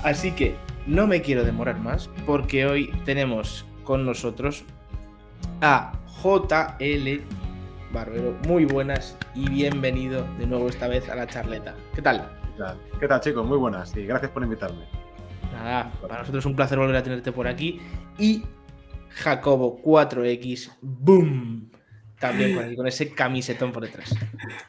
Así que no me quiero demorar más porque hoy tenemos con nosotros a JL Barbero. Muy buenas y bienvenido de nuevo esta vez a la charleta. ¿Qué tal? ¿Qué tal, chicos? Muy buenas y gracias por invitarme. Nada, para nosotros es un placer volver a tenerte por aquí. Y Jacobo 4X, ¡boom! También por aquí, con ese camisetón por detrás.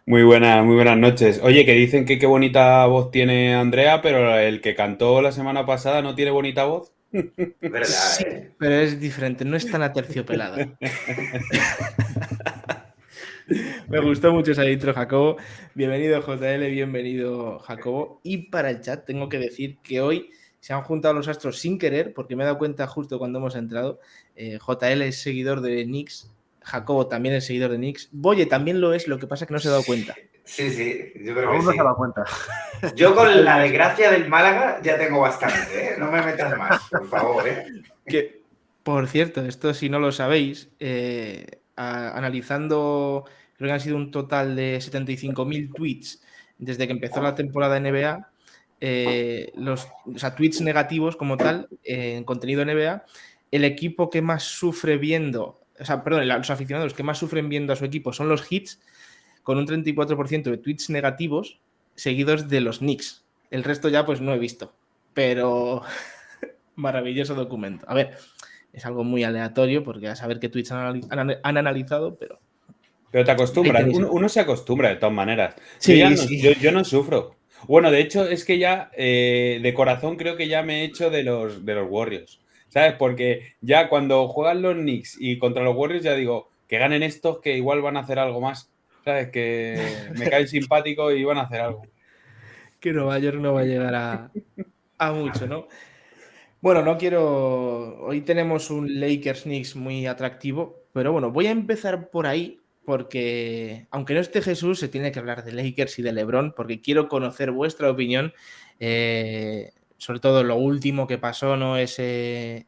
Muy buenas noches. Oye, que dicen que qué bonita voz tiene Andrea, pero el que cantó la semana pasada no tiene bonita voz. ¿Verdad, Sí, pero es diferente, no es tan aterciopelada. Me gustó mucho esa intro, Jacobo. Bienvenido, JL, bienvenido, Jacobo. Y para el chat tengo que decir que hoy se han juntado los astros sin querer, porque me he dado cuenta justo cuando hemos entrado. JL es seguidor de Knicks, Jacobo también es seguidor de Knicks. Boye también lo es, lo que pasa es que no se ha dado cuenta. Sí, yo creo Aún que no sí. se ha dado cuenta. Yo con la desgracia del Málaga ya tengo bastante, ¿eh? No me metas más, por favor, ¿eh? Que, por cierto, esto si no lo sabéis, analizando, creo que han sido un total de 75.000 tweets desde que empezó la temporada NBA, tweets negativos como tal, en contenido NBA, el equipo que más sufre viendo, los aficionados que más sufren viendo a su equipo son los Heat, con un 34% de tweets negativos, seguidos de los Knicks. El resto ya pues no he visto, pero maravilloso documento. A ver, es algo muy aleatorio porque a saber qué tweets han analizado, pero... Pero te acostumbras, uno se acostumbra de todas maneras. Sí, yo no sufro. Bueno, de hecho, es que ya de corazón creo que ya me he hecho de los Warriors. ¿Sabes? Porque ya cuando juegan los Knicks y contra los Warriors ya digo, que ganen estos que igual van a hacer algo más. ¿Sabes? Que me caen simpáticos y van a hacer algo. Que Nueva York no va a llegar a mucho, ¿no? Bueno, no quiero... Hoy tenemos un Lakers Knicks muy atractivo, pero bueno, voy a empezar por ahí porque, aunque no esté Jesús, se tiene que hablar de Lakers y de LeBron porque quiero conocer vuestra opinión, sobre todo lo último que pasó, ¿no? Ese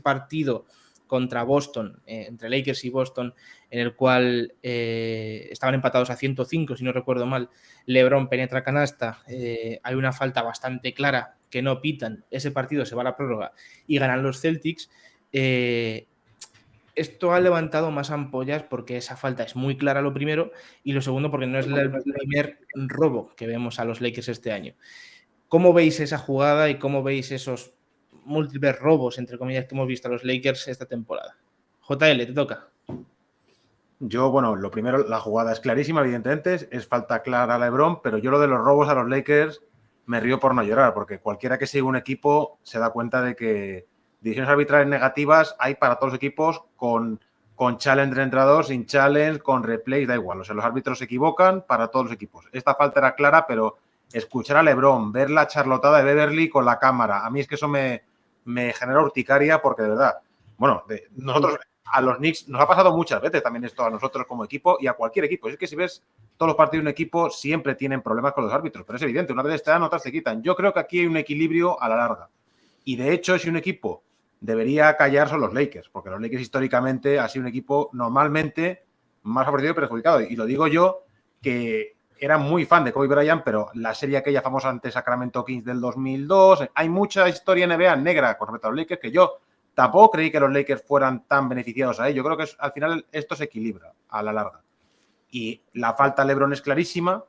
partido contra Boston, entre Lakers y Boston, en el cual estaban empatados a 105, si no recuerdo mal. LeBron penetra canasta, hay una falta bastante clara que no pitan, ese partido se va a la prórroga y ganan los Celtics. Esto ha levantado más ampollas porque esa falta es muy clara, lo primero, y lo segundo porque no es el primer robo que vemos a los Lakers este año. ¿Cómo veis esa jugada y cómo veis esos múltiples robos, entre comillas, que hemos visto a los Lakers esta temporada? JL, te toca. Yo, bueno, lo primero, la jugada es clarísima, evidentemente, es falta clara a LeBron, pero yo lo de los robos a los Lakers me río por no llorar, porque cualquiera que siga un equipo se da cuenta de que decisiones arbitrales negativas hay para todos los equipos con challenge de entrenador, sin challenge, con replays, da igual. O sea, los árbitros se equivocan para todos los equipos. Esta falta era clara, pero escuchar a LeBron, ver la charlotada de Beverly con la cámara, a mí es que eso me genera urticaria porque de verdad, bueno, nosotros... A los Knicks nos ha pasado muchas veces también esto a nosotros como equipo y a cualquier equipo. Es que si ves todos los partidos de un equipo siempre tienen problemas con los árbitros, pero es evidente, una vez te dan, otras te quitan. Yo creo que aquí hay un equilibrio a la larga. Y de hecho, si un equipo debería callar son los Lakers, porque los Lakers históricamente ha sido un equipo normalmente más favorecido y perjudicado. Y lo digo yo, que era muy fan de Kobe Bryant, pero la serie aquella famosa ante Sacramento Kings del 2002, hay mucha historia NBA negra con respecto a los Lakers que yo tampoco creí que los Lakers fueran tan beneficiados ahí. Yo creo que al final esto se equilibra a la larga. Y la falta a LeBron es clarísima,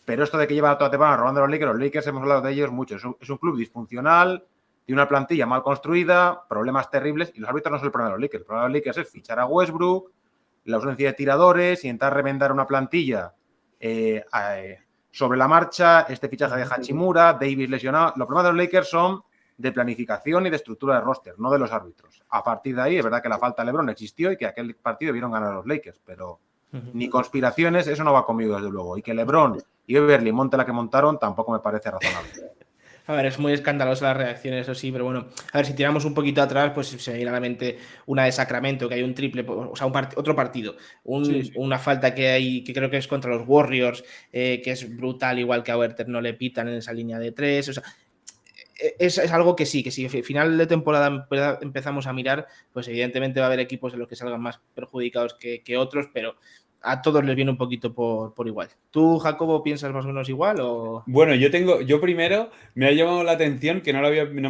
pero esto de que lleva toda la temporada robando a los Lakers hemos hablado de ellos mucho. Es un club disfuncional, de una plantilla mal construida, problemas terribles, y los árbitros no son el problema de los Lakers. El problema de los Lakers es fichar a Westbrook, la ausencia de tiradores, intentar remendar una plantilla sobre la marcha, este fichaje de Hachimura, Davis lesionado. Los problemas de los Lakers son de planificación y de estructura de roster, no de los árbitros. A partir de ahí, es verdad que la falta de LeBron existió y que aquel partido vieron ganar a los Lakers, pero ni conspiraciones, eso no va conmigo, desde luego. Y que LeBron y Beverly monte la que montaron tampoco me parece razonable. A ver, es muy escandalosa las reacciones, eso sí, pero bueno, a ver, si tiramos un poquito atrás, pues se me viene a la mente una de Sacramento, que hay un triple, o sea, otro partido, sí. Una falta que hay, que creo que es contra los Warriors, que es brutal, igual que a Werther no le pitan en esa línea de tres, o sea, es algo que sí, final de temporada empezamos a mirar, pues evidentemente va a haber equipos en los que salgan más perjudicados que otros, pero a todos les viene un poquito por igual. ¿Tú, Jacobo, piensas más o menos igual o...? Bueno, yo primero me ha llamado la atención que no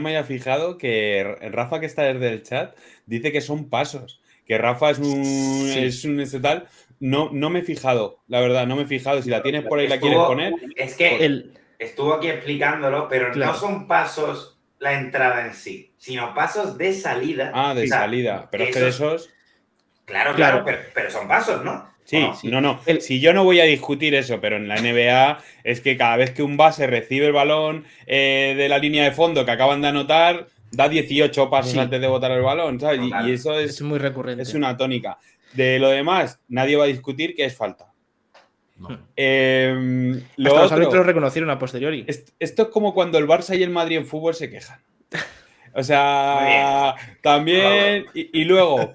me había fijado que Rafa, que está desde el chat, dice que son pasos. Que Rafa es un ese tal. No me he fijado, la verdad, no me he fijado. Si la tienes por ahí, la quieres poner. Es que estuvo aquí explicándolo, pero no son pasos la entrada en sí, sino pasos de salida. Ah, de salida. Pero es que de esos... Claro, pero son pasos, ¿no? Sí, no. Si yo no voy a discutir eso, pero en la NBA es que cada vez que un base recibe el balón de la línea de fondo que acaban de anotar, da 18 pasos antes de botar el balón, ¿sabes? Y eso es muy recurrente. Es una tónica. De lo demás, nadie va a discutir que es falta. No. Los árbitros lo reconocieron a posteriori. Esto es como cuando el Barça y el Madrid en fútbol se quejan. O sea, también... Y luego...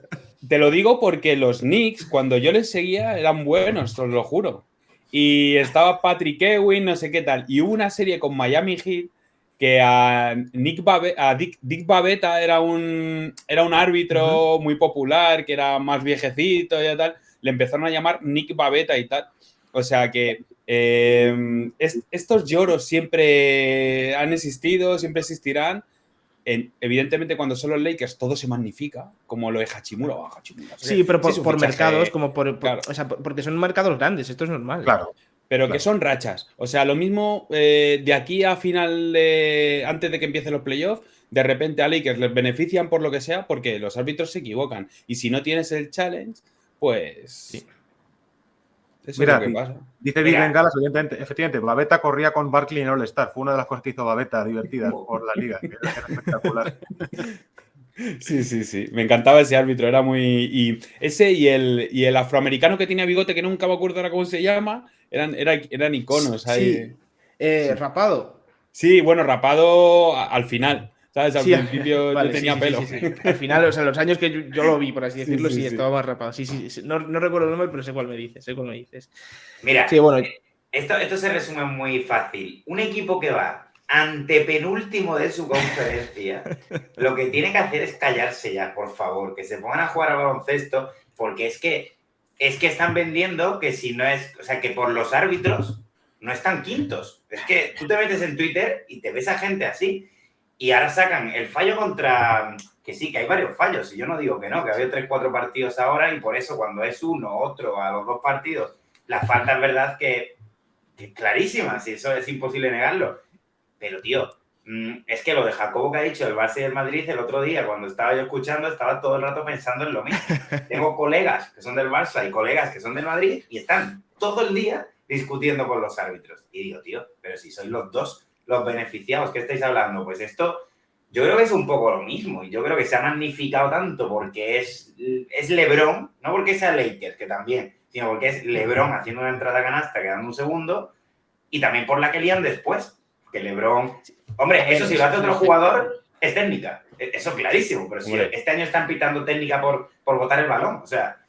Te lo digo porque los Knicks, cuando yo les seguía, eran buenos, os lo juro. Y estaba Patrick Ewing, no sé qué tal. Y hubo una serie con Miami Heat que a Dick Bavetta era un árbitro muy popular, que era más viejecito y tal. Le empezaron a llamar Nick Bavetta y tal. O sea que estos lloros siempre han existido, siempre existirán. Evidentemente, cuando son los Lakers, todo se magnifica, como lo de Hachimura. Sí, pero por mercados, como claro. O sea, porque son mercados grandes, esto es normal. Claro. Pero que son rachas. O sea, lo mismo de aquí a final, antes de que empiecen los playoffs, de repente a Lakers les benefician por lo que sea, porque los árbitros se equivocan. Y si no tienes el challenge, pues... Sí. Eso Mira, es lo que pasa. Dice Big Bengalas, efectivamente, Bavetta corría con Barkley en All-Star. Fue una de las cosas que hizo Bavetta divertidas por la liga, que era espectacular. Sí. Me encantaba ese árbitro, era muy... Y ese y el afroamericano que tenía bigote, que nunca me acuerdo ahora cómo se llama, eran iconos ahí. Sí. Rapado. Sí, bueno, rapado al final. ¿Sabes? Al principio yo tenía pelo. Sí. Al final, o sea, los años que yo lo vi, por así decirlo, estaba más rapado. Sí. No recuerdo el nombre, pero sé cuál me dices. Mira, esto se resume muy fácil. Un equipo que va antepenúltimo de su conferencia, lo que tiene que hacer es callarse ya, por favor, que se pongan a jugar al baloncesto, porque es que están vendiendo que si no es, o sea, que por los árbitros no están quintos. Es que tú te metes en Twitter y te ves a gente así. Y ahora sacan el fallo contra... Que sí, que hay varios fallos. Y yo no digo que no, que ha habido 3-4 partidos ahora y por eso cuando es uno, otro, a los 2 partidos, la falta es verdad que es clarísima. Si eso es imposible negarlo. Pero, tío, es que lo de Jacobo que ha dicho el Barça y el Madrid el otro día, cuando estaba yo escuchando, estaba todo el rato pensando en lo mismo. Tengo colegas que son del Barça y colegas que son del Madrid y están todo el día discutiendo con los árbitros. Y digo, tío, pero si sois los dos los beneficiados, ¿qué estáis hablando? Pues esto, yo creo que es un poco lo mismo. Y yo creo que se ha magnificado tanto porque es LeBron, no porque sea Lakers, que también, sino porque es LeBron haciendo una entrada canasta, quedando un segundo, y también por la que lían después. Que LeBron... Hombre, eso si lo hace otro jugador, es técnica. Eso clarísimo. Pero si este año están pitando técnica por botar el balón, o sea...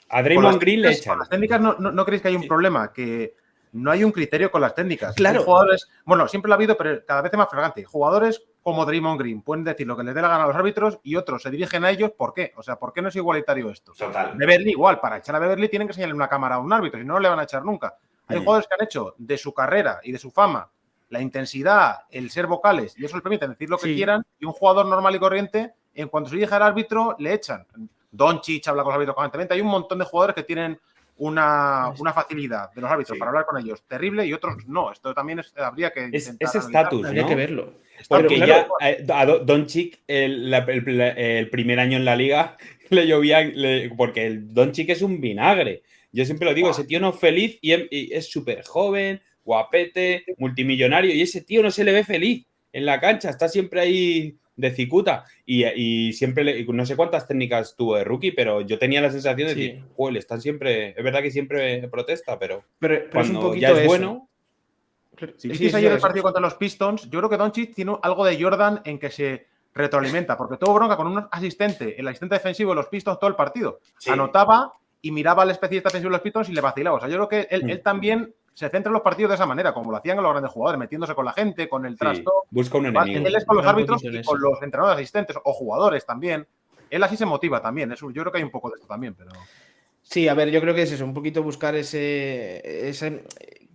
a Draymond Green le echan. Con las técnicas no creéis que hay un problema, que... No hay un criterio con las técnicas. Claro. Hay jugadores, bueno, siempre lo ha habido, pero cada vez es más flagrante. Jugadores como Draymond Green pueden decir lo que les dé la gana a los árbitros y otros se dirigen a ellos. ¿Por qué? O sea, ¿por qué no es igualitario esto? Total. Beverly igual. Para echar a Beverly tienen que señalarle una cámara a un árbitro, si no, no le van a echar nunca. Hay jugadores que han hecho de su carrera y de su fama la intensidad, el ser vocales, y eso les permite decir lo que quieran, y un jugador normal y corriente, en cuanto se dirige al árbitro, le echan. Doncic habla con los árbitros constantemente. Hay un montón de jugadores que tienen una facilidad de los árbitros para hablar con ellos terrible y otros no. Esto también habría que es estatus, ¿no? Habría que verlo. Porque ya a Doncic el primer año en la liga le llovía porque el Doncic es un vinagre. Yo siempre lo digo, ese tío no es feliz y es súper joven, guapete, multimillonario y ese tío no se le ve feliz en la cancha, está siempre ahí de cicuta y siempre, no sé cuántas técnicas tuvo de rookie, pero yo tenía la sensación de decir, joder, están siempre, es verdad que siempre protesta, pero cuando es un poquito ya es eso. Bueno... Si visteis ayer el partido contra los Pistons, yo creo que Doncic tiene algo de Jordan en que se retroalimenta, porque tuvo bronca con un asistente, el asistente defensivo de los Pistons todo el partido. Anotaba y miraba al especialista defensivo de los Pistons y le vacilaba. O sea, yo creo que él también se centra en los partidos de esa manera, como lo hacían los grandes jugadores, metiéndose con la gente, con el trash talk. Busca un enemigo. Él es con los árbitros y con los entrenadores asistentes o jugadores también. Él así se motiva también. Yo creo que hay un poco de esto también, pero... Sí, a ver, yo creo que es eso, un poquito buscar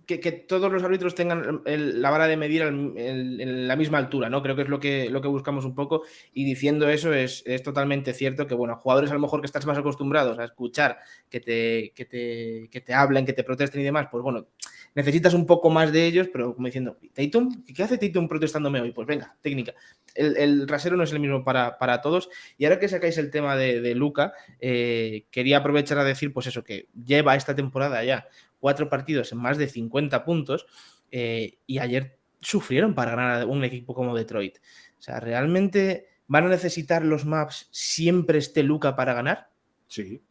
que todos los árbitros tengan la vara de medir en la misma altura, ¿no? Creo que es lo que buscamos un poco, y diciendo eso es totalmente cierto que, bueno, jugadores a lo mejor que estás más acostumbrados a escuchar que te hablen, que te protesten y demás, pues bueno, necesitas un poco más de ellos, pero como diciendo, ¿Tatum? ¿Qué hace Tatum protestándome hoy? Pues venga, técnica. El rasero no es el mismo para todos. Y ahora que sacáis el tema de Luka, quería aprovechar a decir, pues eso, que lleva esta temporada ya 4 partidos en más de 50 puntos, y ayer sufrieron para ganar a un equipo como Detroit. O sea, ¿realmente van a necesitar los Mavs siempre esté Luka para ganar? Sí,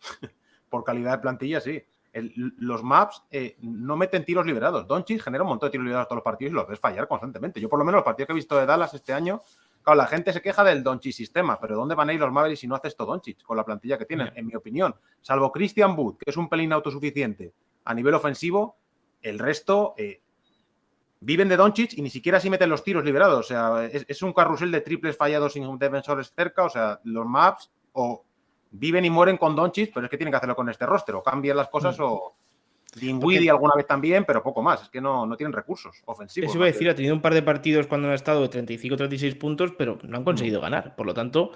por calidad de plantilla, sí. Los Mavs no meten tiros liberados. Doncic genera un montón de tiros liberados todos los partidos y los ves fallar constantemente. Yo, por lo menos, los partidos que he visto de Dallas este año, claro, la gente se queja del Doncic sistema, pero ¿dónde van a ir los Mavericks si no haces esto Doncic con la plantilla que tienen? En mi opinión, salvo Christian Wood, que es un pelín autosuficiente a nivel ofensivo, el resto viven de Doncic y ni siquiera así meten los tiros liberados. O sea, es un carrusel de triples fallados sin defensores cerca. O sea, los Mavs o viven y mueren con Doncic, pero es que tienen que hacerlo con este roster. O cambian las cosas o Dinwiddie alguna vez también, pero poco más. Es que no tienen recursos ofensivos. Eso iba a decir, ha tenido un par de partidos cuando han estado de 35-36 puntos, pero no han conseguido ganar. Por lo tanto...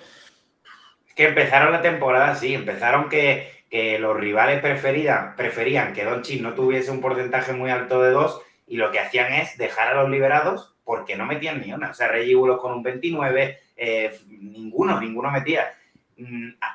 Es que empezaron la temporada así, empezaron que los rivales preferían que Doncic no tuviese un porcentaje muy alto de 2 y lo que hacían es dejar a los liberados porque no metían ni una. O sea, Reggie Bullock con un 29, ninguno metía.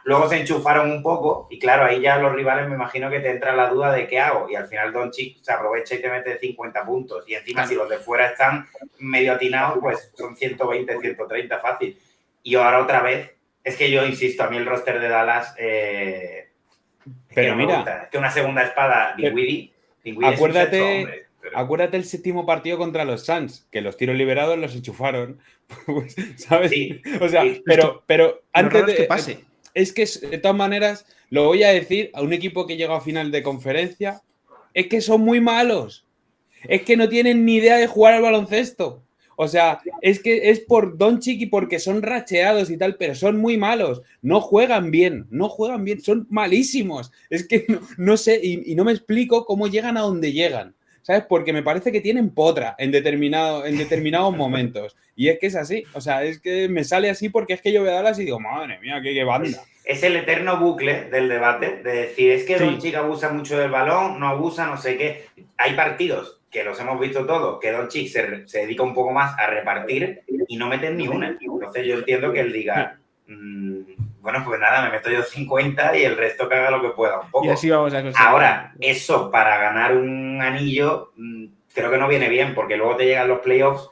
Luego se enchufaron un poco y claro, ahí ya los rivales me imagino que te entra la duda de qué hago y al final Doncic se aprovecha y te mete 50 puntos y encima si los de fuera están medio atinados, pues son 120, 130 fácil. Y ahora otra vez, es que yo insisto, a mí el roster de Dallas pero no mira, es que una segunda espada, Dinwiddie acuérdate el séptimo partido contra los Suns, que los tiros liberados los enchufaron, pues, ¿sabes? Sí, o sea, sí. pero antes de que pase. Es que de todas maneras lo voy a decir a un equipo que llega a final de conferencia, es que son muy malos, es que no tienen ni idea de jugar al baloncesto. O sea, es que es por Doncic y porque son racheados y tal, pero son muy malos. No juegan bien, son malísimos. Es que no sé, y no me explico cómo llegan a donde llegan. ¿Sabes? Porque me parece que tienen potra en determinados momentos. Y es que es así. O sea, es que me sale así porque es que yo veo a Dallas y digo, madre mía, qué banda. Es el eterno bucle del debate de decir, es que Doncic abusa mucho del balón, no abusa, no sé qué. Hay partidos que los hemos visto todos, que Doncic se dedica un poco más a repartir y no meten ni una. Entonces yo entiendo que él diga, bueno, pues nada, me meto yo 50 y el resto que haga lo que pueda un poco. Y así vamos a conseguir. Ahora, eso para ganar un anillo creo que no viene bien, porque luego te llegan los playoffs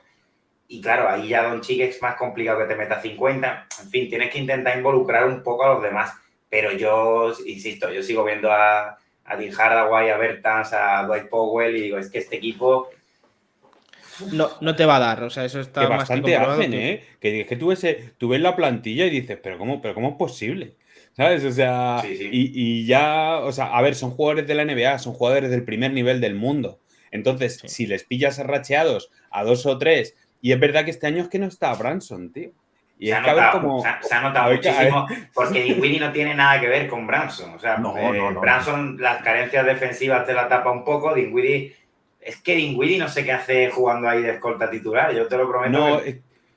y claro, ahí ya Doncic es más complicado que te meta 50. En fin, tienes que intentar involucrar un poco a los demás. Pero yo, insisto, yo sigo viendo a Dean Hardaway, a Bertans, a Dwight Powell y digo, es que este equipo... No te va a dar, o sea, eso está que más bastante que comprobado. hacen, que tú ves la plantilla y dices, pero ¿cómo es posible? ¿Sabes? O sea, sí. Y ya, o sea, a ver, son jugadores de la NBA, son jugadores del primer nivel del mundo. Entonces, si les pillas arracheados a 2 o 3, y es verdad que este año es que no está Branson, tío. Y se ha notado muchísimo, porque Dinwiddie no tiene nada que ver con Branson. O sea, Branson, las carencias defensivas te la tapa un poco, Dinwiddie... Es que Dinwiddie no sé qué hace jugando ahí de escolta titular, yo te lo prometo. No,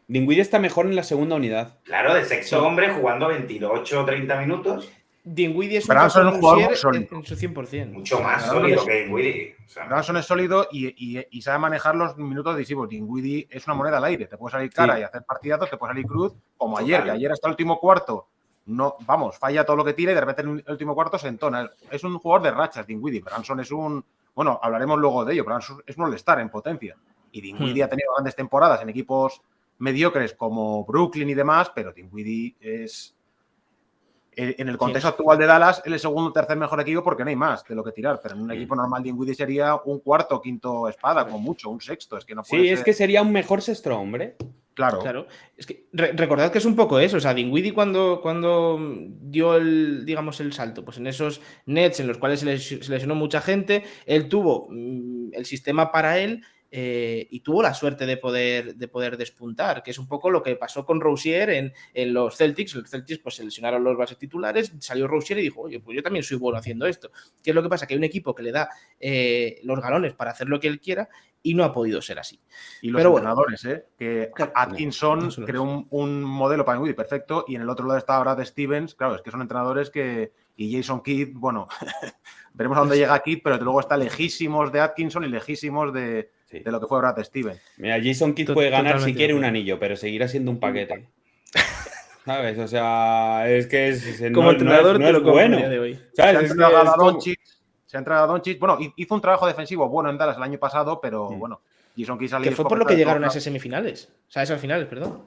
Dinwiddie está mejor en la segunda unidad. Claro, de sexto hombre jugando 28 o 30 minutos. Dinwiddie es un jugador sólido. En su 100%. Mucho más sólido que Dinwiddie. O sea, Branson es sólido y sabe manejar los minutos decisivos. Dinwiddie es una moneda al aire. Te puede salir cara y hacer partidazos, te puede salir cruz, como ayer, que ayer hasta el último cuarto falla todo lo que tira y de repente en el último cuarto se entona. Es un jugador de rachas, Dinwiddie. Branson es bueno, hablaremos luego de ello, pero es un all-star en potencia. Y Dinwiddie ha tenido grandes temporadas en equipos mediocres como Brooklyn y demás, pero Dinwiddie es... En el contexto actual de Dallas, el segundo o tercer mejor equipo porque no hay más de lo que tirar. Pero en un equipo normal, Dinwiddie sería un cuarto o quinto espada, como mucho, un sexto. Es que no puede ser. Es que sería un mejor sexto hombre. Claro. Es que recordad que es un poco eso. O sea, Dinwiddie cuando dio el salto, pues en esos Nets en los cuales se lesionó mucha gente, él tuvo el sistema para él y tuvo la suerte de poder despuntar, que es un poco lo que pasó con Rousier en los Celtics. Los Celtics pues seleccionaron los bases titulares, salió Rousier y dijo, oye, pues yo también soy bueno haciendo esto. ¿Qué es lo que pasa? Que hay un equipo que le da los galones para hacer lo que él quiera y no ha podido ser así. Y los entrenadores, que Atkinson creó un modelo para Dinwiddie perfecto, y en el otro lado está ahora de Stevens. Claro, es que son entrenadores y Jason Kidd, bueno, veremos a dónde llega Kidd, pero luego está lejísimos de Atkinson y lejísimos de lo que fue Brad Stevens. Mira, Jason Kidd puede ganar si quiere un anillo, pero seguirá siendo un paquete. ¿Sabes? O sea, es que como entrenador no es bueno. De hoy. ¿Sabes? Se ha entregado a Doncic. Bueno, hizo un trabajo defensivo bueno en Dallas el año pasado, pero bueno, Jason Kidd salió. Que fue por lo que llegaron a esas semifinales. O sea, esas finales, perdón.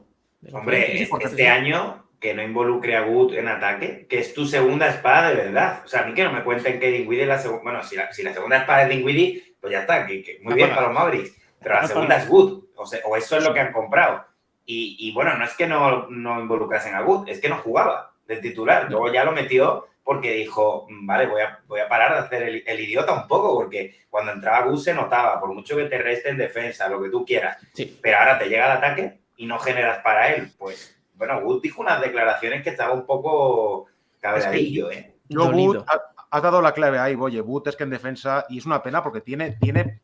Hombre, este año que no involucre a Wood en ataque, que es tu segunda espada de verdad. O sea, a mí que no me cuenten que Dinwiddie es la segunda. Bueno, si la segunda espada es Dinwiddie, pues ya está, que muy bien para los Mavericks. Pero la segunda es Wood. O eso es lo que han comprado. Y bueno, no es que no involucrasen a Wood, es que no jugaba de titular. Luego ya lo metió porque dijo, vale, voy a parar de hacer el idiota un poco, porque cuando entraba Wood se notaba, por mucho que te reste en defensa, lo que tú quieras. Sí. Pero ahora te llega el ataque y no generas para él. Pues, bueno, Wood dijo unas declaraciones que estaba un poco cabreadillo, Wood has dado la clave ahí, oye, Wood es que en defensa, y es una pena porque tiene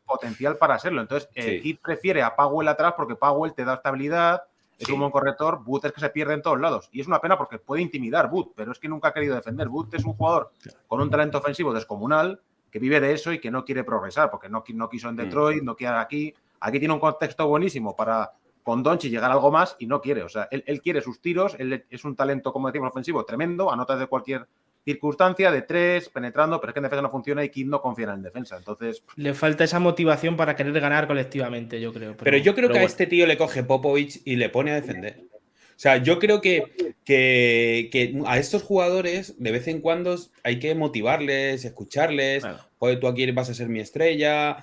potencial para serlo. Entonces, Kidd prefiere a Powell atrás porque Powell te da estabilidad, es un buen corrector. Wood es que se pierde en todos lados. Y es una pena porque puede intimidar Wood, pero es que nunca ha querido defender. Wood es un jugador con un talento ofensivo descomunal, que vive de eso y que no quiere progresar, porque no quiso en Detroit, no quiere aquí. Aquí tiene un contexto buenísimo para con Doncic llegar a algo más y no quiere. O sea, él quiere sus tiros, él es un talento, como decimos, ofensivo tremendo, anota de cualquier circunstancia, de tres, penetrando, pero es que en defensa no funciona y Kidd no confía en defensa. Entonces, le falta esa motivación para querer ganar colectivamente, yo creo. Pero yo creo que a este tío le coge Popovich y le pone a defender. O sea, yo creo que a estos jugadores de vez en cuando hay que motivarles, escucharles. Bueno. Joder, tú aquí vas a ser mi estrella.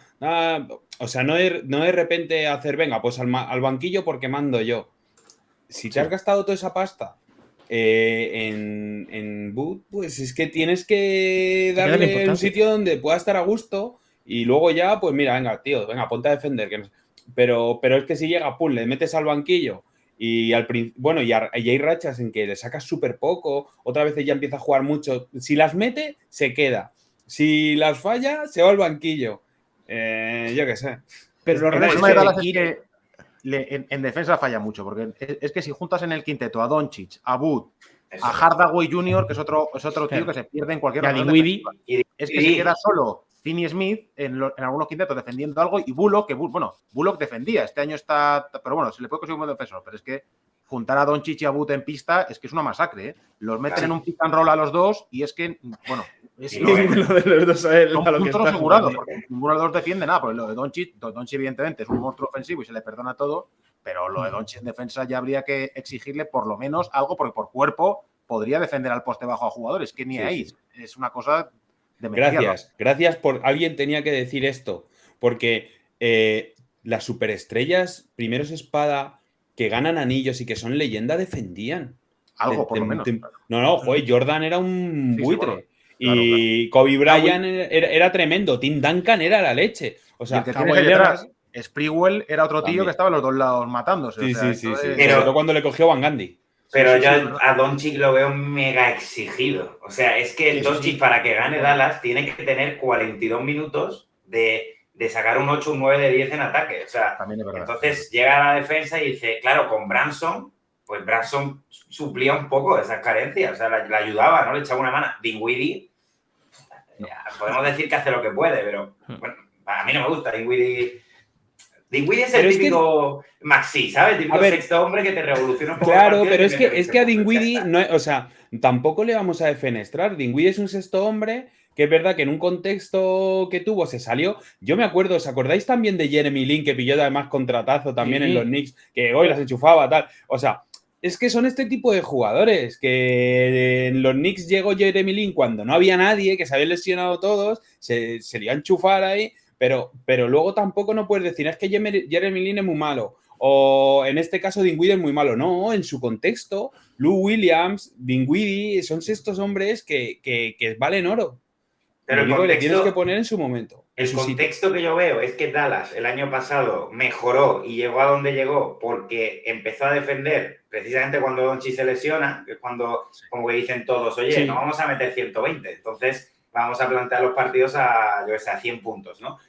O sea, no de repente hacer, venga, pues al banquillo porque mando yo. Si te has gastado toda esa pasta en Wood, pues es que tienes que darle un sitio donde pueda estar a gusto y luego ya, pues mira, venga, tío, venga, ponte a defender. Pero es que si llega, pum, le metes al banquillo y hay rachas en que le sacas súper poco, otra vez ya empieza a jugar mucho. Si las mete, se queda. Si las falla, se va al banquillo. Yo qué sé. Pero lo realmente es que en defensa falla mucho, porque es que si juntas en el quinteto a Doncic, a Wood, a Hardaway Jr., que es otro tío que se pierde en cualquier momento, es que se queda solo Finney Smith en algunos quintetos defendiendo algo, y Bullock, Bullock defendía, este año está, pero bueno, se le puede conseguir un buen defensor, pero es que juntar a Doncic y a Wood en pista es que es una masacre, ¿eh? Los meten en un pick and roll a los dos y es que, bueno, ninguno de los dos sabe a lo que está asegurado, porque ninguno de los dos defiende nada, porque lo de Doncic evidentemente es un monstruo ofensivo y se le perdona todo, pero lo de Doncic en defensa ya habría que exigirle por lo menos algo, porque por cuerpo podría defender al poste bajo a jugadores, que ni ahí. Es una cosa de Gracias por... Alguien tenía que decir esto, porque las superestrellas, primeros espada, que ganan anillos y que son leyenda, defendían. Algo, por lo menos. No, joder, Jordan era un buitre. Bueno. Y Kobe Bryant era tremendo. Tim Duncan era la leche. O sea, Sprewell era otro tío que estaba a los dos lados matándose. Sí. Pero cuando le cogió Van Gundy. Pero yo a Doncic lo veo mega exigido. O sea, es que Doncic para que gane Dallas tiene que tener 42 minutos de sacar un 8, un 9 de 10 en ataque. O sea, entonces llega a la defensa y dice, claro, con Branson, pues Branson suplía un poco de esas carencias. O sea, la ayudaba, ¿no? Le echaba una mano. Dinwiddie, podemos decir que hace lo que puede, pero bueno, a mí no me gusta Dinwiddie. Dinwiddie es el típico Maxi, ¿sabes? Típico sexto hombre que te revoluciona un poco. Claro, pero es que a Dinwiddie, o sea, tampoco le vamos a defenestrar. Dinwiddie es un sexto hombre que es verdad que en un contexto que tuvo se salió. Yo me acuerdo, ¿os acordáis también de Jeremy Lin, que pilló además contratazo también en los Knicks, que hoy las enchufaba, tal? O sea, es que son este tipo de jugadores, que en los Knicks llegó Jeremy Lin cuando no había nadie, que se habían lesionado todos, se iba a enchufar ahí. Pero luego tampoco no puedes decir, es que Jeremy Lin es muy malo. O en este caso Dinwiddie es muy malo. No, en su contexto, Lou Williams, Dinwiddie, son estos hombres que valen oro. Pero Lo único que le tienes que poner en su momento. El contexto que yo veo es que Dallas el año pasado mejoró y llegó a donde llegó porque empezó a defender precisamente cuando Doncic se lesiona, que es cuando, como que dicen todos, oye, no vamos a meter 120, entonces vamos a plantear los partidos a 100 puntos, ¿no?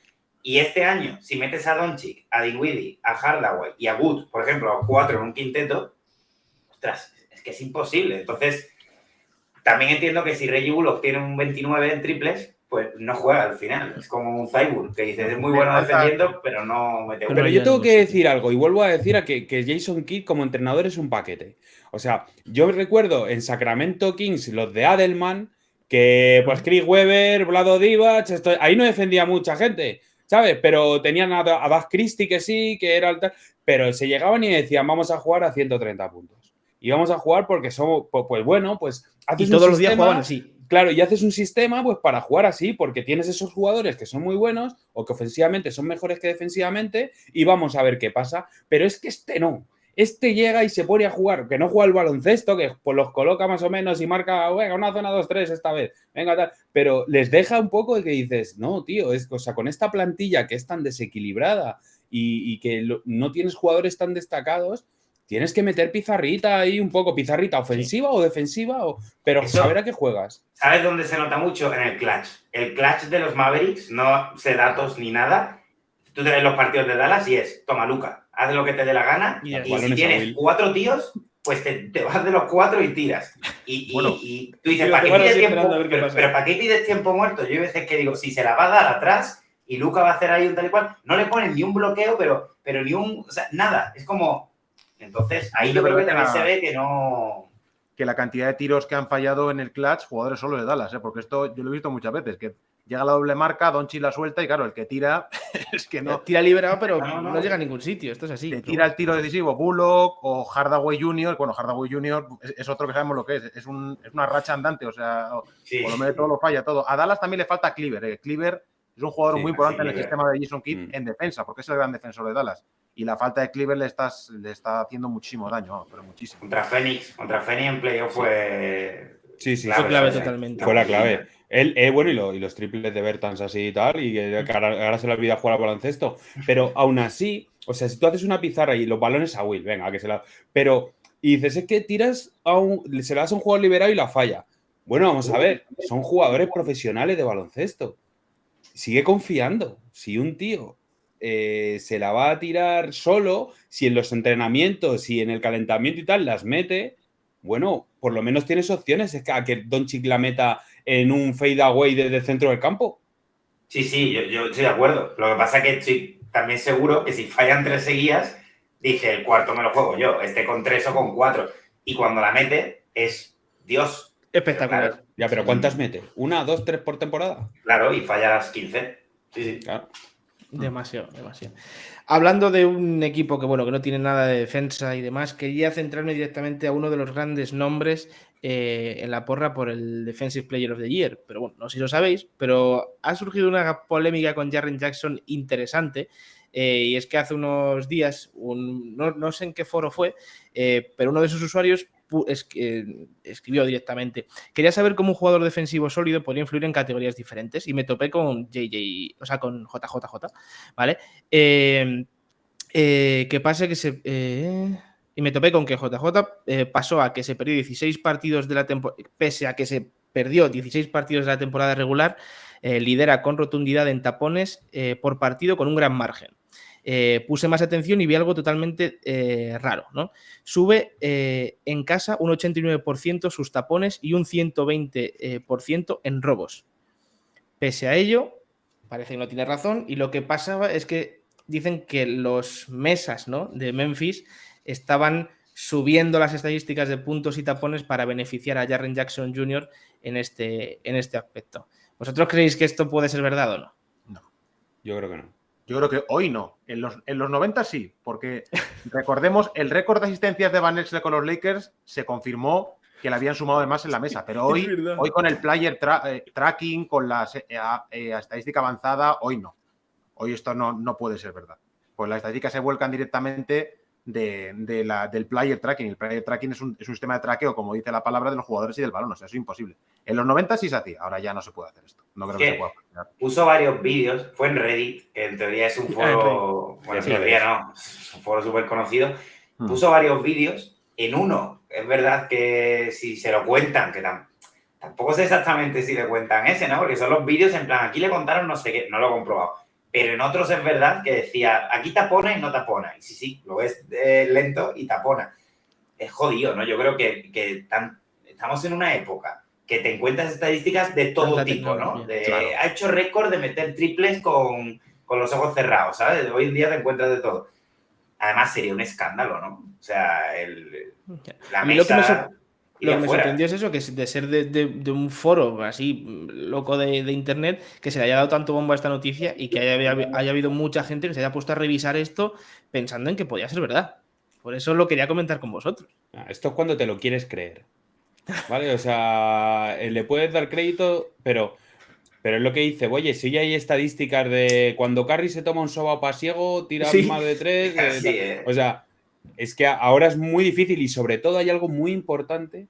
Y este año, si metes a Doncic, a Dinwiddie, a Hardaway y a Wood, por ejemplo, a 4 en un quinteto, ostras, es que es imposible. Entonces, también entiendo que si Reggie Bullock tiene un 29 en triples, pues no juega al final. Es como un Cyborg, que dice, es muy bueno defendiendo, pero no mete Pero yo tengo que decir algo, y vuelvo a decir que Jason Kidd como entrenador es un paquete. O sea, yo recuerdo en Sacramento Kings los de Adelman, que pues Chris Webber, Vlado Divac, ahí no defendía mucha gente, ¿sabes? Pero tenían a Bas Christie que sí, que era alta, pero se llegaban y decían, vamos a jugar a 130 puntos. Y vamos a jugar porque somos, pues bueno, pues haces y todos los días jugaban así. Claro, y haces un sistema pues para jugar así, porque tienes esos jugadores que son muy buenos o que ofensivamente son mejores que defensivamente y vamos a ver qué pasa. Pero es que este no. Este llega y se pone a jugar, que no juega al baloncesto, que pues los coloca más o menos y marca, venga, una zona 2-3 esta vez, venga, tal. Pero les deja un poco de que dices, no, tío, o sea, con esta plantilla que es tan desequilibrada y que no tienes jugadores tan destacados, tienes que meter pizarrita ahí un poco, pizarrita ofensiva o defensiva, pero eso, saber a qué juegas. ¿Sabes dónde se nota mucho? En el clutch. El clutch de los Mavericks, no sé datos ni nada. Tú te ves los partidos de Dallas y es, toma, Luka, haz lo que te dé la gana y si tienes 4 tíos, pues te vas de los 4 y tiras. Y tú dices, ¿para qué pides tiempo? Pero ¿para qué pides tiempo muerto? Yo hay veces que digo, si se la va a dar atrás y Luka va a hacer ahí un tal y cual, no le ponen ni un bloqueo, pero ni un... O sea, nada. Es como... Entonces, ahí yo creo que también se ve que no... Que la cantidad de tiros que han fallado en el clutch, jugadores solo de Dallas, porque esto yo lo he visto muchas veces, que llega la doble marca, Doncic la suelta y claro, el que tira es que no... Tira liberado, pero no llega a ningún sitio, esto es así. Te tira el tiro decisivo Bullock o Hardaway Jr., bueno, Hardaway Jr. es otro que sabemos lo que es una racha andante, o sea, por lo menos todo lo falla, todo. A Dallas también le falta Cleaver, Cleaver es un jugador muy importante en el sistema de Jason Kidd en defensa, porque es el gran defensor de Dallas. Y la falta de Cleaver le está haciendo muchísimo daño, pero muchísimo. Contra Phoenix en playoff fue... Sí, fue clave totalmente. Fue la clave. Bueno, y los triples de Bertans así y tal, y que ahora se le olvida jugar al baloncesto. Pero aún así, o sea, si tú haces una pizarra y los balones a Will, venga, que se la... Pero, y dices, es que tiras se la das a un jugador liberado y la falla. Bueno, vamos a ver, son jugadores profesionales de baloncesto. Sigue confiando. Si un tío se la va a tirar solo, si en los entrenamientos y en el calentamiento y tal las mete, bueno, por lo menos tienes opciones. Es que a que Doncic la meta en un fade away desde el centro del campo. Sí, yo estoy de acuerdo. Lo que pasa es que estoy también seguro que si fallan 3 seguidas, dice el cuarto me lo juego yo, con 3 o con 4. Y cuando la mete es Dios. Espectacular. Claro. Ya, pero ¿cuántas mete? ¿1, 2, 3 por temporada? Claro, y falla las 15. Sí. Claro. Demasiado. Hablando de un equipo que no tiene nada de defensa y demás, quería centrarme directamente a uno de los grandes nombres en la porra por el Defensive Player of the Year. Pero bueno, no sé si lo sabéis, pero ha surgido una polémica con Jaren Jackson interesante. Y es que hace unos días, no sé en qué foro fue, pero uno de sus usuarios escribió directamente: quería saber cómo un jugador defensivo sólido podría influir en categorías diferentes, y me topé con con JJJ, ¿vale? Que pase que y me topé con que JJ pasó a que se perdió 16 partidos de la temporada, pese a que se perdió 16 partidos de la temporada regular, lidera con rotundidad en tapones por partido con un gran margen. Puse más atención y vi algo totalmente raro, ¿no? Sube en casa un 89% sus tapones y un 120% en robos. Pese a ello, parece que no tiene razón, y lo que pasaba es que dicen que los mesas, ¿no?, de Memphis estaban subiendo las estadísticas de puntos y tapones para beneficiar a Jaren Jackson Jr. en este aspecto. ¿Vosotros creéis que esto puede ser verdad o no? No. Yo creo que no. Yo creo que hoy no. En los 90 sí, porque recordemos, el récord de asistencias de Van Exel con los Lakers se confirmó que le habían sumado de más en la mesa, pero hoy con el player tracking, con la estadística avanzada, hoy no. Hoy esto no puede ser verdad. Pues las estadísticas se vuelcan directamente del player tracking. El player tracking es un sistema de traqueo, como dice la palabra, de los jugadores y del balón. O sea, eso es imposible. En los 90 sí se hacía, ahora ya no se puede hacer esto. No creo que se pueda funcionar. Puso varios vídeos, fue en Reddit, que en teoría es un foro, bueno, en teoría no, es un foro súper conocido. Puso varios vídeos. En uno, es verdad que si se lo cuentan, que tampoco sé exactamente si le cuentan ese, ¿no? Porque son los vídeos en plan, aquí le contaron no sé qué, no lo he comprobado. Pero en otros es verdad que decía, aquí tapona y no tapona. Y sí, lo ves lento y tapona. Es jodido, ¿no? Yo creo que estamos en una época que te encuentras estadísticas de todo tipo, ¿no? Claro. Ha hecho récord de meter triples con los ojos cerrados, ¿sabes? Hoy en día te encuentras de todo. Además, sería un escándalo, ¿no? O sea, la mesa... Lo que me sorprendió es eso, que de ser de un foro así loco de internet, que se le haya dado tanto bombo a esta noticia y que haya habido mucha gente que se haya puesto a revisar esto pensando en que podía ser verdad. Por eso lo quería comentar con vosotros. Esto es cuando te lo quieres creer, ¿vale? O sea, le puedes dar crédito, pero es lo que dice, oye, si ya hay estadísticas de cuando Curry se toma un sopapasiego, tira más de 3. O sea, es que ahora es muy difícil y sobre todo hay algo muy importante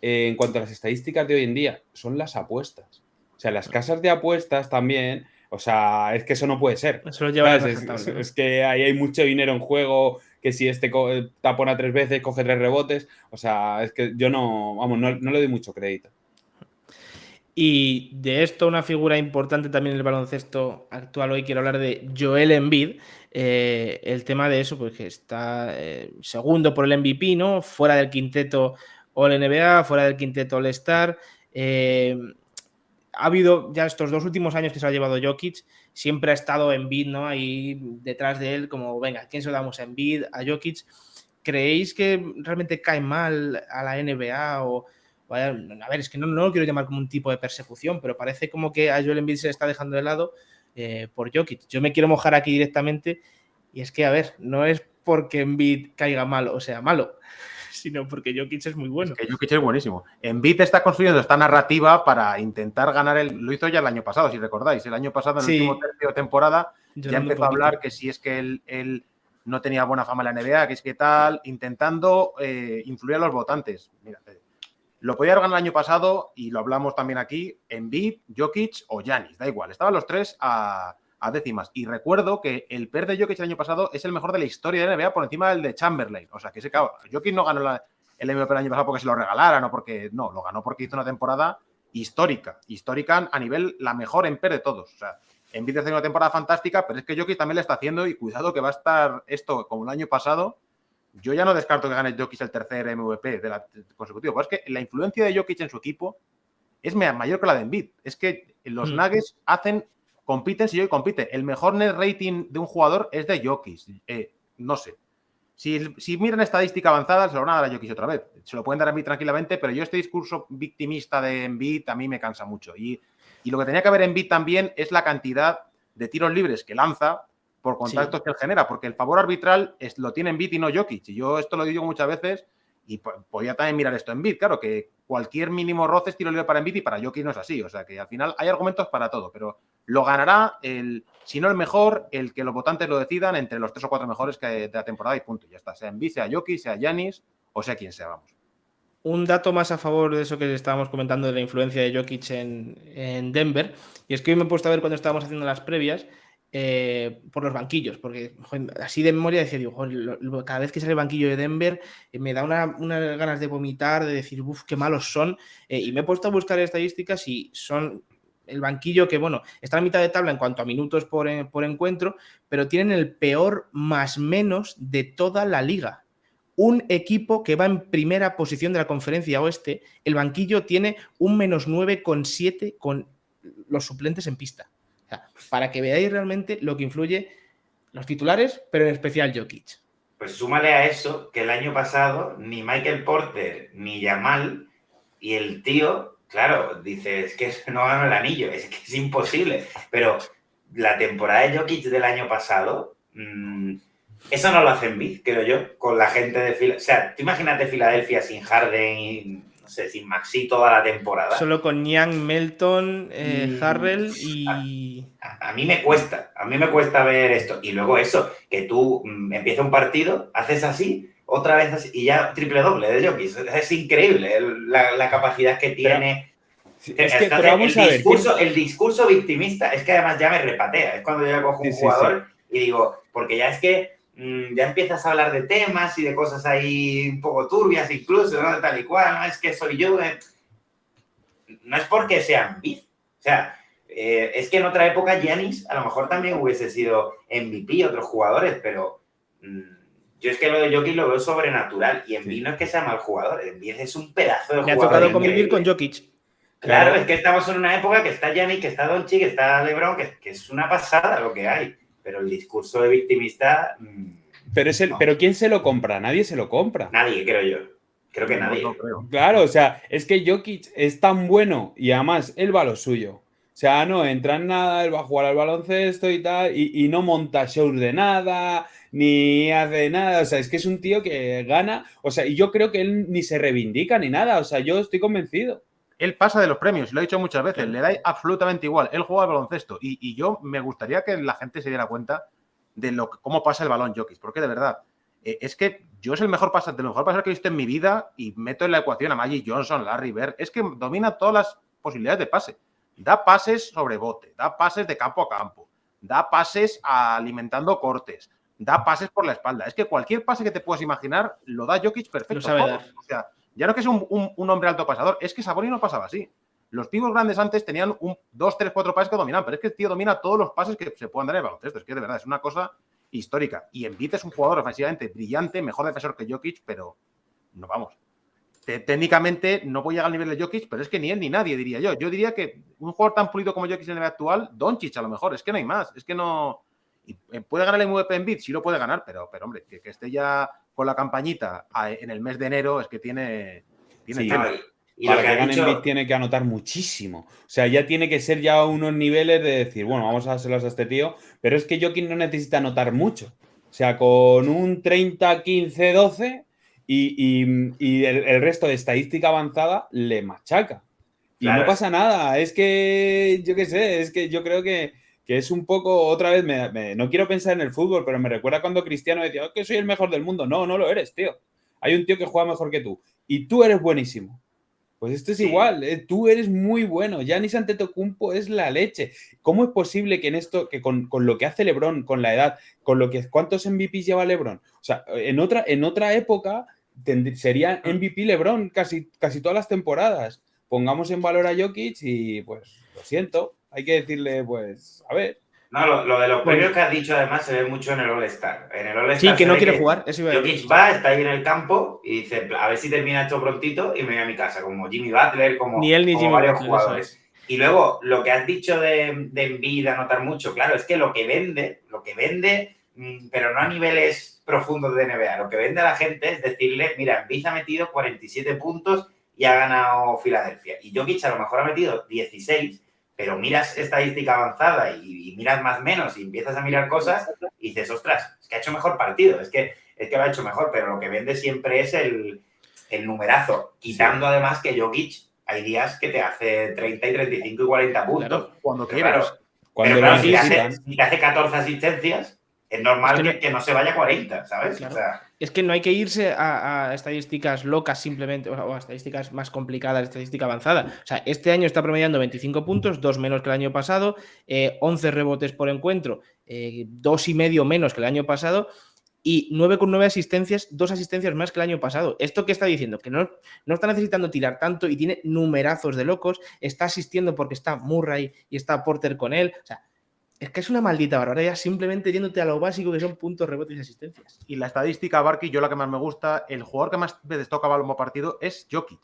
en cuanto a las estadísticas de hoy en día, son las apuestas. O sea, las casas de apuestas también, o sea, es que eso no puede ser. Eso lo lleva es que ahí hay mucho dinero en juego, que si tapona 3 veces, coge 3 rebotes. O sea, es que yo no le doy mucho crédito. Y de esto, una figura importante también en el baloncesto actual, hoy quiero hablar de Joel Embiid. El tema de eso, pues que está segundo por el MVP, ¿no? Fuera del quinteto All-NBA, fuera del quinteto All-Star. Ha habido ya estos 2 últimos años que se lo ha llevado Jokic, siempre ha estado Embiid, ¿no? Ahí detrás de él, como, venga, ¿quién se lo damos a Embiid, a Jokic? ¿Creéis que realmente cae mal a la NBA o...? A ver, es que no lo quiero llamar como un tipo de persecución, pero parece como que a Joel Embiid se le está dejando de lado por Jokic. Yo me quiero mojar aquí directamente y es que, a ver, no es porque Embiid caiga mal o sea malo, sino porque Jokic es muy bueno. Es que Jokic es buenísimo. Embiid está construyendo esta narrativa para intentar ganar lo hizo ya el año pasado, si recordáis. El año pasado, en el último tercio de temporada, ya empezó a hablar que si es que él no tenía buena fama en la NBA, que es que tal, intentando influir a los votantes. Mira, lo podía haber ganado el año pasado y lo hablamos también aquí, Embiid, Jokic o Giannis, da igual. Estaban los 3 a décimas. Y recuerdo que el PER de Jokic el año pasado es el mejor de la historia de la NBA por encima del de Chamberlain. O sea, que Jokic no ganó el MVP el año pasado porque se lo regalaran o porque... No, lo ganó porque hizo una temporada histórica a nivel la mejor en PER de todos. O sea, Embiid hace una temporada fantástica, pero es que Jokic también le está haciendo y cuidado que va a estar esto como el año pasado. Yo ya no descarto que gane Jokic el tercer MVP consecutivo, pero es que la influencia de Jokic en su equipo es mayor que la de Embiid. Es que los Nuggets compiten si Jokic compite. El mejor net rating de un jugador es de Jokic. No sé. Si miran estadística avanzada, se lo van a dar a Jokic otra vez. Se lo pueden dar a Embiid tranquilamente, pero yo este discurso victimista de Embiid a mí me cansa mucho. Y lo que tenía que haber Embiid también es la cantidad de tiros libres que lanza por contactos que él genera, porque el favor arbitral lo tiene Embiid y no Jokic. Y yo esto lo digo muchas veces y podía también mirar esto en Embiid. Claro, que cualquier mínimo roce es tiro libre para Embiid y para Jokic no es así. O sea, que al final hay argumentos para todo, pero lo ganará si no el mejor, el que los votantes lo decidan entre los 3 o 4 mejores de la temporada y punto. Ya está, sea Embiid, sea Jokic, sea Giannis o sea quien sea, vamos. Un dato más a favor de eso que estábamos comentando de la influencia de Jokic en Denver, y es que hoy me he puesto a ver cuando estábamos haciendo las previas por los banquillos, porque joder, así de memoria decía, digo, joder, cada vez que sale el banquillo de Denver me da unas ganas de vomitar, de decir, uff, qué malos son, y me he puesto a buscar estadísticas y son el banquillo que, bueno, está a mitad de tabla en cuanto a minutos por encuentro, pero tienen el peor más menos de toda la liga. Un equipo que va en primera posición de la conferencia oeste, el banquillo tiene un -9,7 con los suplentes en pista. O sea, para que veáis realmente lo que influye los titulares, pero en especial Jokic. Pues súmale a eso que el año pasado ni Michael Porter ni Jamal y el tío, claro, dice, es que no ganó el anillo, es que es imposible. Pero la temporada de Jokic del año pasado... eso no lo hace Embiid, creo yo, con la gente de Filadelfia. O sea, tú imagínate Filadelfia sin Harden y no sé, sin Maxi toda la temporada. Solo con Niang, Melton, Harrell y... A mí me cuesta ver esto. Y luego eso, que tú empieza un partido, haces así, otra vez así, y ya triple doble de Jokic. Es increíble la capacidad que tiene. Pero vamos a ver. El discurso victimista es que además ya me repatea. Es cuando yo ya cojo un jugador y digo, porque ya es que ya empiezas a hablar de temas y de cosas ahí un poco turbias incluso, ¿no? Tal y cual, no es que soy yo. No es porque sean beef. O sea, es que en otra época Giannis a lo mejor también hubiese sido MVP, otros jugadores, pero yo es que lo de Jokic lo veo sobrenatural y Embiid no es que sea mal jugador, Embiid es un pedazo de jugador. Le ha tocado convivir con Jokic. Claro, es que estamos en una época que está Giannis, que está Doncic, que está LeBron, que es una pasada lo que hay, pero el discurso de victimista... Pero ¿quién se lo compra? Nadie se lo compra. Nadie, creo yo. Creo que nadie. No creo. Claro, o sea, es que Jokic es tan bueno y además él va a lo suyo. O sea, no entra en nada, él va a jugar al baloncesto y tal, y no monta shows de nada, ni hace nada. O sea, es que es un tío que gana. O sea, y yo creo que él ni se reivindica ni nada. O sea, yo estoy convencido. Él pasa de los premios, lo he dicho muchas veces, le da absolutamente igual. Él juega al baloncesto y yo me gustaría que la gente se diera cuenta de cómo pasa el balón Jokic, porque de verdad, es que yo es el mejor pasador que he visto en mi vida y meto en la ecuación a Magic Johnson, Larry Bird, es que domina todas las posibilidades de pase. Da pases sobre bote, da pases de campo a campo, da pases alimentando cortes, da pases por la espalda. Es que cualquier pase que te puedas imaginar lo da Jokic perfecto. Lo sabe dar. O sea, ya no que es un hombre alto pasador, es que Sabonis no pasaba así. Los pibos grandes antes tenían 2, 3, 4 pases que dominaban, pero es que el tío domina todos los pases que se puedan dar en el baloncesto. Es que de verdad es una cosa histórica. Y Embiid es un jugador ofensivamente brillante, mejor defensor que Jokic, pero no vamos. Técnicamente no voy a llegar al nivel de Jokic, pero es que ni él ni nadie, diría yo. Yo diría que un jugador tan pulido como Jokic en el nivel actual, Doncic a lo mejor, es que no hay más. Es que no... ¿Puede ganar el MVP Embiid? Sí lo puede ganar, pero hombre, que esté ya con la campañita en el mes de enero es que tiene Sí, tema. Y para que gane Embiid tiene que anotar muchísimo. O sea, ya tiene que ser ya unos niveles de decir, bueno, vamos a dárselos a este tío, pero es que Jokic no necesita anotar mucho. O sea, con un 30, 15, 12 y el resto de estadística avanzada le machaca. Y claro, no pasa nada. Es que, yo qué sé, es que yo creo que es un poco, otra vez, no quiero pensar en el fútbol, pero me recuerda cuando Cristiano decía, que soy el mejor del mundo. No, no lo eres, tío. Hay un tío que juega mejor que tú y tú eres buenísimo. Pues esto es igual, tú eres muy bueno. Giannis Antetokounmpo es la leche. ¿Cómo es posible que en esto, que con lo que hace LeBron, con la edad, con lo que cuántos MVPs lleva LeBron? O sea, en otra época sería MVP LeBron casi todas las temporadas. Pongamos en valor a Jokic y pues lo siento, hay que decirle, pues, a ver. No, lo de los premios que has dicho además se ve mucho en el All-Star. En el All-Star sí, que no quiere jugar. Eso Jokic va, está ahí en el campo y dice, a ver si termina esto prontito y me voy a mi casa, como Jimmy Butler, como varios jugadores. Y luego, lo que has dicho de Embiid, anotar mucho, claro, es que lo que vende, pero no a niveles profundos de NBA, lo que vende a la gente es decirle, mira, Embiid ha metido 47 puntos y ha ganado Filadelfia. Y Jokic a lo mejor ha metido 16, pero miras estadística avanzada y miras más o menos y empiezas a mirar cosas y dices, ostras, es que ha hecho mejor partido, es que lo ha hecho mejor, pero lo que vende siempre es el numerazo, quitando además que Jokic hay días que te hace 30 y 35 y 40 puntos. Claro, cuando quieras. Claro, si te hace 14 asistencias, es normal que no se vaya a 40, ¿sabes? Claro. O sea, es que no hay que irse a estadísticas locas simplemente, o a estadísticas más complicadas, estadística avanzada. O sea, este año está promediando 25 puntos, 2 menos que el año pasado, 11 rebotes por encuentro, 2,5 menos que el año pasado, y 9,9 asistencias, 2 asistencias más que el año pasado. ¿Esto qué está diciendo? Que no está necesitando tirar tanto y tiene numerazos de locos, está asistiendo porque está Murray y está Porter con él. O sea, es que es una maldita barbaridad, simplemente yéndote a lo básico que son puntos, rebotes y asistencias. Y la estadística, Barky, yo la que más me gusta, el jugador que más veces toca balón por partido es Jokic.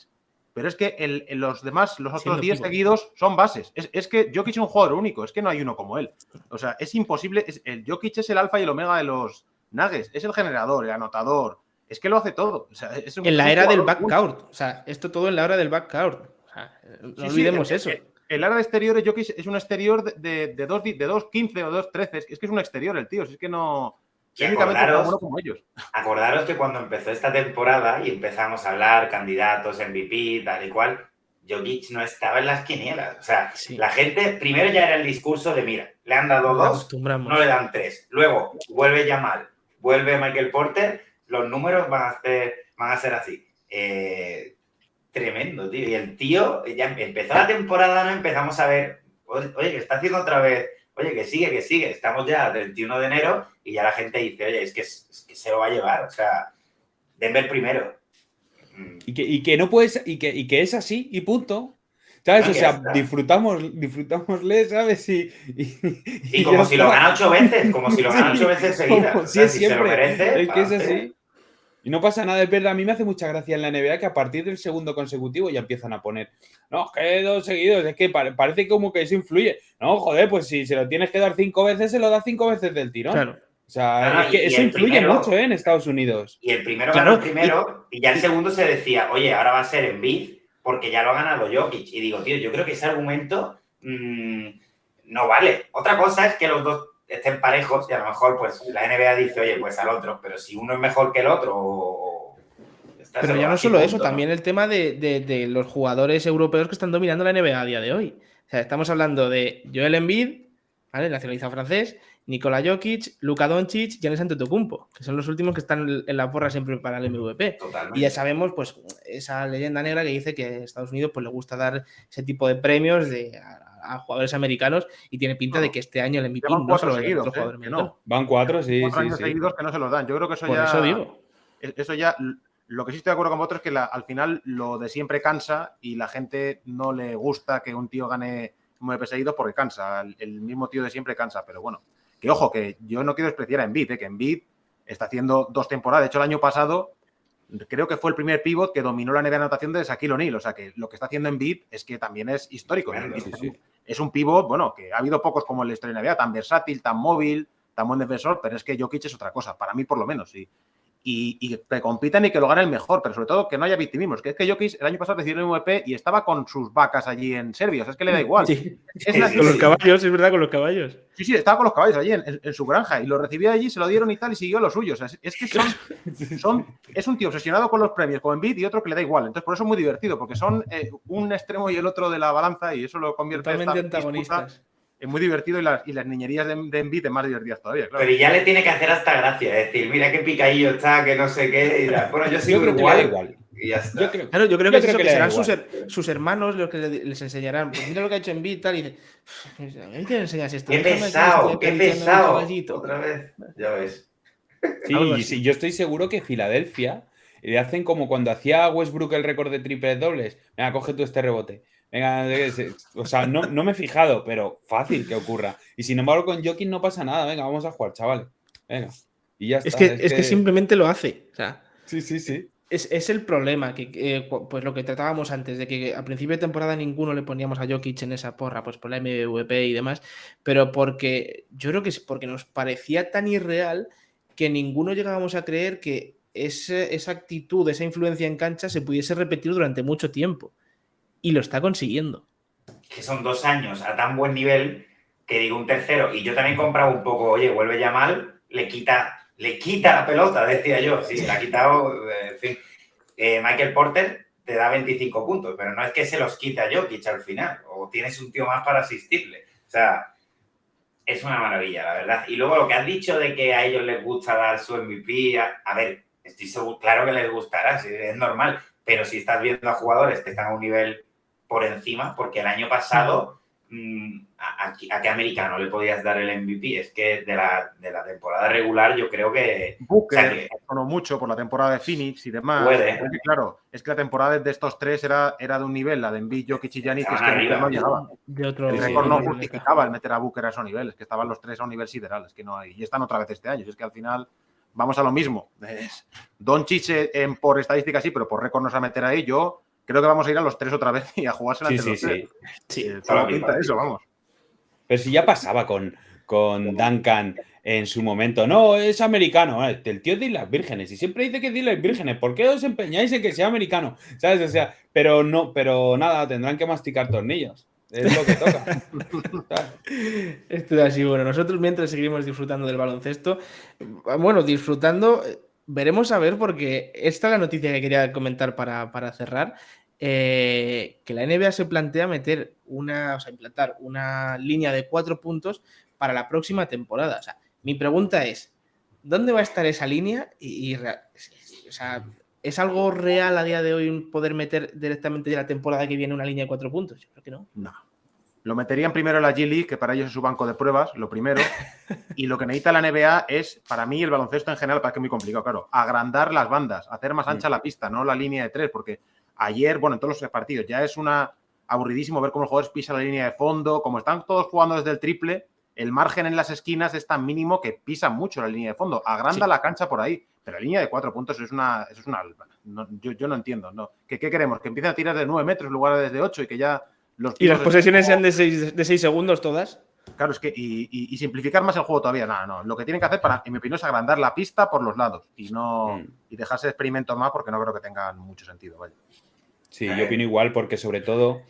Pero es que los otros 10 seguidos son bases. Es que Jokic es un jugador único, es que no hay uno como él. O sea, es imposible. El Jokic es el alfa y el omega de los Nuggets. Es el generador, el anotador. Es que lo hace todo. O sea, en la era del backcourt. O sea, esto todo en la era del backcourt. O sea, no olvidemos eso. El área de exteriores, Jokic es un exterior de 2,15 o 2,13. Es que es un exterior el tío. Es que no Y técnicamente tan bueno como ellos. Acordaros que cuando empezó esta temporada y empezamos a hablar candidatos, MVP, tal y cual, Jokic no estaba en las quinielas. O sea, Sí. la gente, primero ya era el discurso de, mira, le han dado Nos 2, acostumbramos. no le dan 3. Luego vuelve Jamal, vuelve Michael Porter, los números van a ser así. Tremendo, tío. Y el tío, ya empezó la temporada, ¿no? Empezamos a ver, oye, que está haciendo otra vez, oye, que sigue. Estamos ya a 31 de enero y ya la gente dice, oye, es que se lo va a llevar. O sea, Denver primero. Y que no puedes, y que es así, y punto. ¿Sabes? No, O sea, está. disfrutámosle, ¿sabes? Y como si lo gana 8 veces, como si lo gana 8 veces seguidas. Como O sea, si se lo siempre. merece. Es que es adelante. así. Y no pasa nada, es verdad. A mí me hace mucha gracia en la NBA que a partir del segundo consecutivo ya empiezan a poner, no, es que 2 seguidos, es que parece como que eso influye. No, joder, pues si se lo tienes que dar 5 veces, se lo da 5 veces del tirón. Claro. O sea, No, es que y eso el influye primero- mucho, en Estados Unidos. Y el primero Claro, ganó el primero y ya el segundo se decía, oye, ahora va a ser Embiid porque ya lo ha ganado Jokic. Y digo, tío, yo creo que ese argumento no vale. Otra cosa es que los dos estén parejos y a lo mejor pues la NBA dice, oye, pues al otro, pero si uno es mejor que el otro... Pero ya no solo eso, también el tema de los jugadores europeos que están dominando la NBA a día de hoy. O sea, estamos hablando de Joel Embiid, ¿vale? Nacionalizado francés, Nikola Jokic, Luka Doncic, Giannis Antetokounmpo, que son los últimos que están en la porra siempre para el MVP. Totalmente. Y ya sabemos, pues, esa leyenda negra que dice que a Estados Unidos pues, le gusta dar ese tipo de premios a jugadores americanos y tiene pinta de que este año el MVP Llevan no se 4 lo va a dar seguidos, otro jugador que americano. no. Van 4, sí, 4 sí, años sí. seguidos que no se los dan. Yo creo que eso Por ya... eso digo. Eso ya... Lo que sí estoy de acuerdo con vosotros es que al final lo de siempre cansa y la gente no le gusta que un tío gane MVP seguido porque cansa. El mismo tío de siempre cansa, pero bueno. Que ojo, que yo no quiero despreciar a Embiid, que Embiid está haciendo 2 temporadas. De hecho, el año pasado creo que fue el primer pívot que dominó la NBA anotación de Shaquille O'Neal. O sea, que lo que está haciendo Embiid es que también es histórico. Claro, sí. Es un pívot, bueno, que ha habido pocos como en la historia de la NBA, tan versátil, tan móvil, tan buen defensor, pero es que Jokic es otra cosa, para mí por lo menos, sí. Y que compitan y que lo gane el mejor, pero sobre todo que no haya victimismos. Que es que Jokic el año pasado recibió el MVP y estaba con sus vacas allí en Serbia. O sea, es que le da igual. Sí. Es la Con los caballos, es verdad, con los caballos. Sí, estaba con los caballos allí en su granja y lo recibió allí, se lo dieron y tal y siguió lo suyo. O sea, es que es un tío obsesionado con los premios, con Embiid y otro que le da igual. Entonces, por eso es muy divertido, porque son un extremo y el otro de la balanza y eso lo convierte Totalmente esta disputa antagonistas. es muy divertido y las niñerías de Embiid es más divertidas todavía, claro. Pero ya le tiene que hacer hasta gracia, es decir, mira qué picadillo está, que no sé qué. Bueno, yo sigo creo que le da igual. Y ya está. Claro, yo creo que, es eso, que le da serán igual. sus hermanos los que les enseñarán. Pues mira lo que ha hecho Embiid y tal. Y dice, a mí que me enseñas esto. Qué Déjame aquí, pesado, estoy qué acariciando mi pesado. caballito. Otra vez, ya ves. Algo Sí, así. sí, yo estoy seguro que Filadelfia le hacen como cuando hacía Westbrook el récord de triples dobles. Venga, coge tú este rebote. Venga, o sea, no me he fijado, pero fácil que ocurra. Y sin embargo, con Jokic no pasa nada. Venga, vamos a jugar, chavales. Venga. Y ya está. Es que simplemente lo hace. O sea, Sí. es el problema, que pues lo que tratábamos antes, de que a principio de temporada ninguno le poníamos a Jokic en esa porra, pues por la MVP y demás, pero porque yo creo que es porque nos parecía tan irreal que ninguno llegábamos a creer que esa actitud, esa influencia en cancha se pudiese repetir durante mucho tiempo. Y lo está consiguiendo. Que son 2 años a tan buen nivel que digo un tercero. Y yo también compraba un poco, oye, vuelve ya mal, le quita la pelota, decía yo. Sí, le ha quitado, en fin. Michael Porter te da 25 puntos, pero no es que se los quite a Jokic al final, o tienes un tío más para asistirle. O sea, es una maravilla, la verdad. Y luego lo que has dicho de que a ellos les gusta dar su MVP, a ver, estoy seguro, claro que les gustará, es normal, pero si estás viendo a jugadores que están a un nivel por encima, porque el año pasado, ¿a qué americano le podías dar el MVP? Es que de la temporada regular yo creo que... Booker sonó mucho por la temporada de Phoenix y demás. Puede. Porque, claro, es que la temporada de estos tres era de un nivel, la de Embiid, Jokic y Giannis, que es que el récord no llegaba. De otro, el récord no justificaba el meter a Booker a esos niveles, que estaban los tres a un nivel sideral, es que no hay. Y están otra vez este año, es que al final vamos a lo mismo. Doncic por estadística sí, pero por récord nos va a meter ahí. Yo creo que vamos a ir a los tres otra vez y a jugársela entre los tres. Sí, todo pinta eso, vamos. Pero si ya pasaba con Duncan en su momento. No, es americano. El tío es de Islas Vírgenes y siempre dice que es de Islas Vírgenes. ¿Por qué os empeñáis en que sea americano? ¿Sabes? O sea, pero nada, tendrán que masticar tornillos. Es lo que toca. Esto es así. Bueno, nosotros mientras seguimos disfrutando del baloncesto, bueno, disfrutando, veremos a ver, porque esta es la noticia que quería comentar para cerrar, que la NBA se plantea implantar una línea de 4 puntos para la próxima temporada. O sea, mi pregunta es, ¿dónde va a estar esa línea? O sea, ¿es algo real a día de hoy poder meter directamente de la temporada que viene una línea de 4 puntos? Yo creo que no. No. Lo meterían primero en la G-League, que para ellos es su banco de pruebas, lo primero. Y lo que necesita la NBA es, para mí, el baloncesto en general, para que es muy complicado, claro, agrandar las bandas, hacer más ancha la pista, no la línea de 3, porque ayer, bueno, en todos los partidos, ya es aburridísimo ver cómo los jugadores pisan la línea de fondo, como están todos jugando desde el triple, el margen en las esquinas es tan mínimo que pisan mucho la línea de fondo, agranda la cancha por ahí, pero la línea de 4 puntos es una no, yo no entiendo, ¿no? ¿Qué queremos? ¿Que empiecen a tirar de 9 metros en lugar de desde 8 y que ya ¿Y las posesiones sean de 6 segundos todas? Claro, es que y simplificar más el juego todavía, no. Lo que tienen que hacer, en mi opinión, es agrandar la pista por los lados y dejarse experimentos más, porque no creo que tengan mucho sentido. Vaya. Sí, yo opino igual, porque sobre todo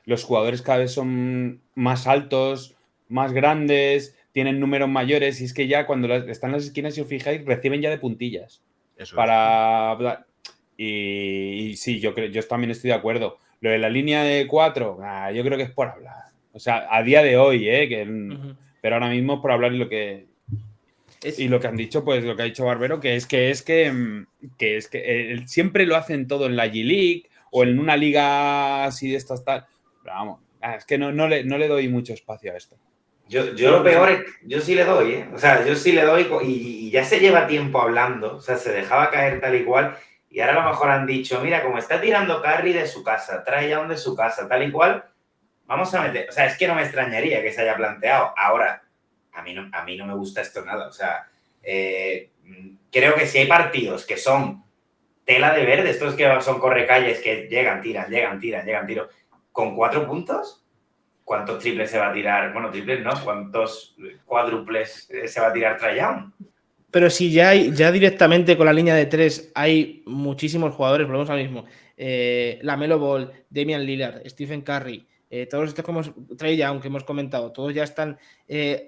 los jugadores cada vez son más altos, más grandes, tienen números mayores, y es que ya cuando están en las esquinas, si os fijáis, reciben ya de puntillas. Eso Y sí, yo también estoy de acuerdo. Lo de la línea de 4, yo creo que es por hablar. O sea, a día de hoy, pero ahora mismo es por hablar y lo que han dicho, pues lo que ha dicho Barbero, que siempre lo hacen todo en la G-League o en una liga así de estas tal. Pero vamos, es que no le doy mucho espacio a esto. Yo lo peor es, yo sí le doy, ¿eh? O sea, yo sí le doy y ya se lleva tiempo hablando, o sea, se dejaba caer tal y cual, y ahora a lo mejor han dicho, mira, como está tirando Curry de su casa, trae Young de su casa, tal y cual, vamos a meter, o sea, es que no me extrañaría que se haya planteado. Ahora, a mí no me gusta esto nada, o sea, creo que si hay partidos que son tela de verde, estos que son correcalles que llegan, tiran, tiro, con 4 puntos... ¿Cuántos triples se va a tirar? Bueno, triples no, ¿cuántos cuádruples se va a tirar Trae Young? Pero si ya directamente con la línea de 3 hay muchísimos jugadores, volvemos al mismo. LaMelo Ball, Damian Lillard, Stephen Curry, todos estos como Trae Young que hemos comentado, todos ya están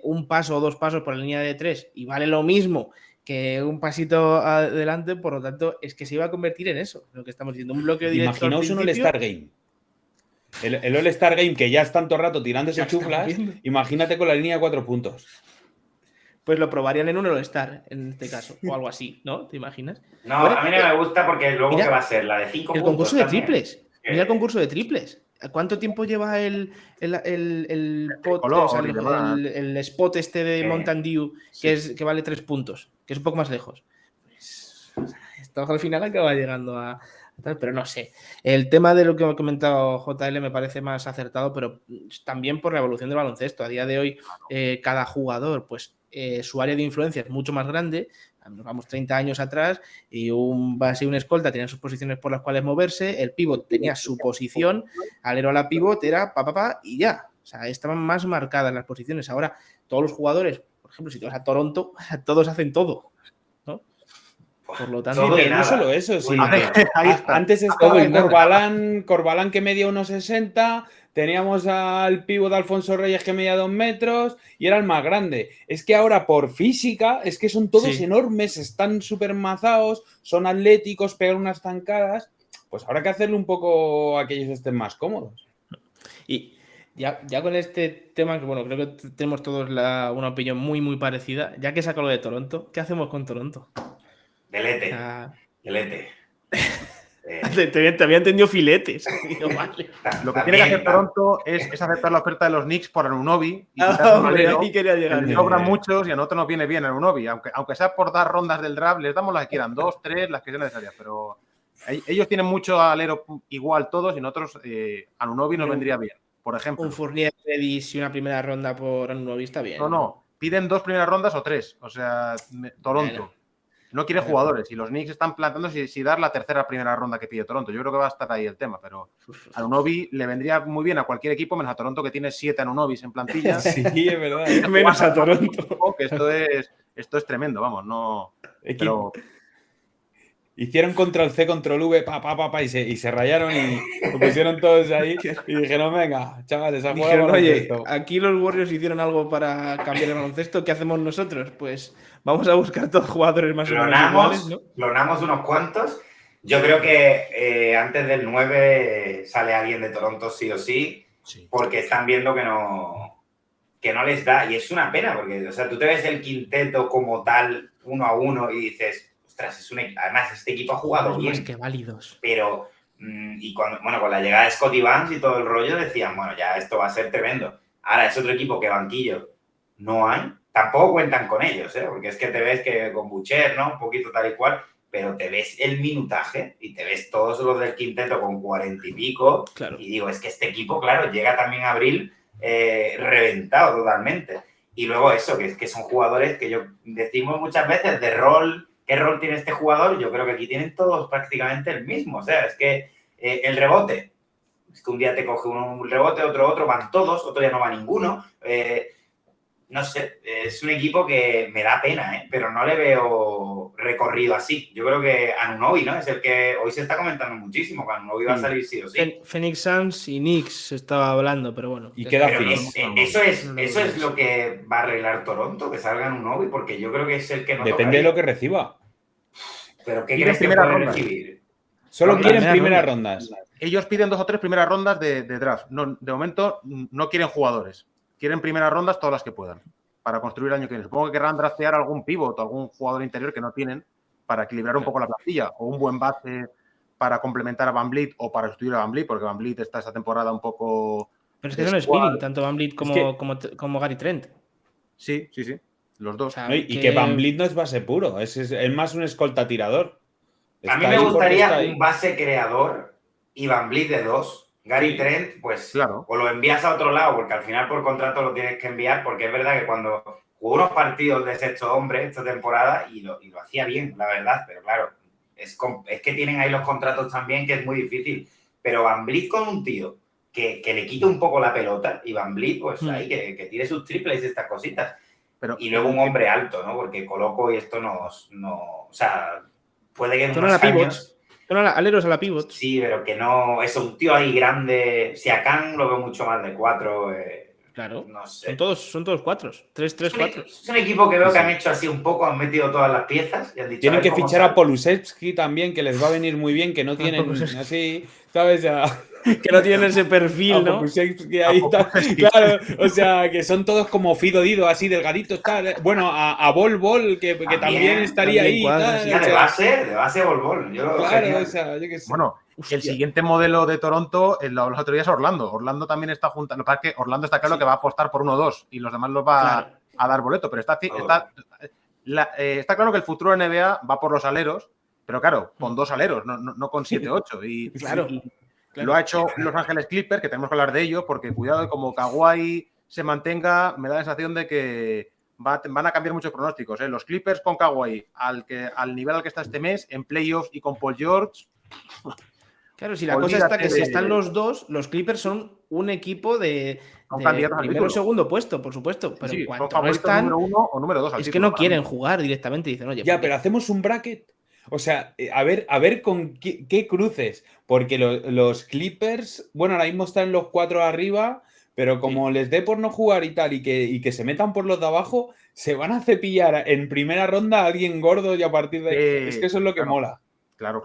un paso o 2 pasos por la línea de 3 y vale lo mismo que un pasito adelante, por lo tanto, es que se iba a convertir en eso, lo que estamos diciendo, un bloqueo directo. Imaginaos un All-Star Game. El All-Star Game, que ya es tanto rato tirándose chuflas, imagínate con la línea de 4 puntos. Pues lo probarían en un All-Star, en este caso, o algo así, ¿no? ¿Te imaginas? No, bueno, a mí no me gusta porque luego mira, ¿qué va a ser? La de 5 puntos. El concurso de triples. Mira el concurso de triples. ¿Cuánto tiempo lleva el spot este de Mountain Dew que vale 3 puntos? Que es un poco más lejos. Pues, esto al final acaba llegando a... Pero no sé. El tema de lo que ha comentado JL me parece más acertado, pero también por la evolución del baloncesto. A día de hoy, cada jugador, pues su área de influencia es mucho más grande. Nos vamos 30 años atrás y un base y un escolta tenían sus posiciones por las cuales moverse. El pívot tenía su posición, alero a la pívot era y ya. O sea, estaban más marcadas las posiciones. Ahora, todos los jugadores, por ejemplo, si te vas a Toronto, todos hacen todo. Por lo tanto, no solo eso, sino que antes estaba Corbalán que medía 1,60, teníamos al pívot de Alfonso Reyes que medía 2 metros y era el más grande. Es que ahora por física es que son todos enormes, están súper mazados, son atléticos, pegan unas zancadas. Pues habrá que hacerle un poco a que ellos estén más cómodos. Y ya con este tema, que bueno, creo que tenemos todos una opinión muy, muy parecida. Ya que saco lo de Toronto, ¿qué hacemos con Toronto? Delete. Te había entendido filetes. Vale. Lo que tiene que hacer Toronto es aceptar la oferta de los Knicks por Anunoby. Ahí quería llegar. Sobran muchos y a nosotros nos viene bien Anunoby. Aunque sea por dar rondas del draft, les damos las que quieran, 2, 3, las que sean necesarias. Pero ellos tienen mucho alero igual todos y nosotros Anunoby nos vendría bien. Por ejemplo. Un Fournier Redis y una primera ronda por Anunoby está bien. No. Piden 2 primeras rondas o 3. O sea, Toronto. Bueno. No quiere jugadores y los Knicks están planteando si dar la tercera primera ronda que pide Toronto. Yo creo que va a estar ahí el tema, pero Anunoby le vendría muy bien a cualquier equipo, menos a Toronto, que tiene 7 Anunobys en plantilla. Sí, es verdad. Menos a Toronto. Que esto es tremendo, vamos, no... Pero... Hicieron control C, control V, y se rayaron y se pusieron todos ahí y dijeron, venga, chavales, a jugar Dijeron, oye, baloncesto. aquí los Warriors hicieron algo para cambiar el baloncesto, ¿qué hacemos nosotros? Pues vamos a buscar todos jugadores más o menos iguales, ¿no? Clonamos unos cuantos. Yo creo que antes del 9 sale alguien de Toronto sí o sí, porque están viendo que no les da. Y es una pena, porque o sea, tú te ves el quinteto como tal, 1-1, y dices, ostras, además este equipo ha jugado bien. Más que válidos. Pero, con la llegada de Scottie Barnes y todo el rollo, decían, bueno, ya esto va a ser tremendo. Ahora es otro equipo que banquillo no hay. Tampoco cuentan con ellos, porque es que te ves que con Boucher, ¿no? Un poquito tal y cual, pero te ves el minutaje y te ves todos los del quinteto con 40 y pico. Claro. Y digo, es que este equipo, claro, llega también a abril reventado totalmente. Y luego eso, que son jugadores que decimos muchas veces de rol. ¿Qué rol tiene este jugador? Yo creo que aquí tienen todos prácticamente el mismo. O sea, es que el rebote, es que un día te coge un rebote, otro, van todos, otro día no va ninguno. No sé, es un equipo que me da pena, pero no le veo recorrido así. Yo creo que Anunoby, ¿no? Es el que hoy se está comentando muchísimo, que Anunoby va a salir sí o sí. Phoenix Suns y Knicks se estaba hablando, pero bueno. Y queda eso es lo que va a arreglar Toronto, que salga Anunoby, porque yo creo que es el que no depende de lo que reciba. ¿Pero qué crees que puede recibir? Solo quieren primeras rondas. Ellos piden 2 o 3 primeras rondas de draft. No, de momento no quieren jugadores. Quieren primeras rondas todas las que puedan para construir el año que viene. Supongo que querrán draftear algún pivot o algún jugador interior que no tienen para equilibrar un poco la plantilla, o un buen base para complementar a VanVleet o para sustituir a VanVleet, porque VanVleet está esta temporada un poco... Pero es que son spinning, tanto VanVleet como Gary Trent. Sí, los dos. O sea, y que VanVleet no es base puro, es más un escolta tirador. A mí me gustaría un base creador y VanVleet de 2. Gary Trent, pues, claro, o lo envías a otro lado, porque al final por contrato lo tienes que enviar, porque es verdad que cuando jugó unos partidos de sexto hombre esta temporada y lo hacía bien, la verdad, pero claro, es que tienen ahí los contratos también, que es muy difícil. Pero VanVleet con un tío que le quite un poco la pelota, y VanVleet, pues ahí que tire sus triples y estas cositas. Y luego un hombre alto, ¿no? Porque Coloco y esto no, o sea, puede que en unos años... Son aleros a la pivot. Sí, pero que no... Eso, un tío ahí grande... Siakam lo veo mucho más de 4. Claro. No sé. Son todos 4. 3-4. Es un equipo que veo que han hecho así un poco, han metido todas las piezas y han dicho... Tienen que fichar a Polusevski también, que les va a venir muy bien, que no tienen así, ¿sabes? Que no tienen ese perfil, ¿no? Ahí está. Claro, o sea, que son todos como Fido Dido, así delgaditos, tal. Bueno, a Bol, que también estaría ahí. Tal, sí, de base Bol. Claro, o sea, yo qué sé. Bueno, el siguiente modelo de Toronto, lo hablamos otro día, es Orlando. Orlando también está juntando. Lo que pasa es que Orlando está claro que va a apostar por 1-2 y los demás los va a dar boleto, pero está claro que el futuro de NBA va por los aleros, pero claro, con 2 aleros, no con 7-8. Y lo ha hecho Los Ángeles Clippers, que tenemos que hablar de ello, porque cuidado, como Kawhi se mantenga, me da la sensación de que van a cambiar muchos pronósticos. Los Clippers con Kawhi, al nivel al que está este mes, en playoffs y con Paul George... Claro, si la cosa está que si están los dos, los Clippers son un equipo de primero o segundo puesto, por supuesto. Pero en cuanto no están, número 1 o número 2 al es que no quieren jugar directamente. Dicen, oye, ya, pero hacemos un bracket. O sea, a ver con qué cruces. Porque los Clippers, bueno, ahora mismo están los 4 arriba, pero como les dé por no jugar y tal, y que se metan por los de abajo, se van a cepillar en primera ronda a alguien gordo y a partir de... es que eso es lo que mola. Claro.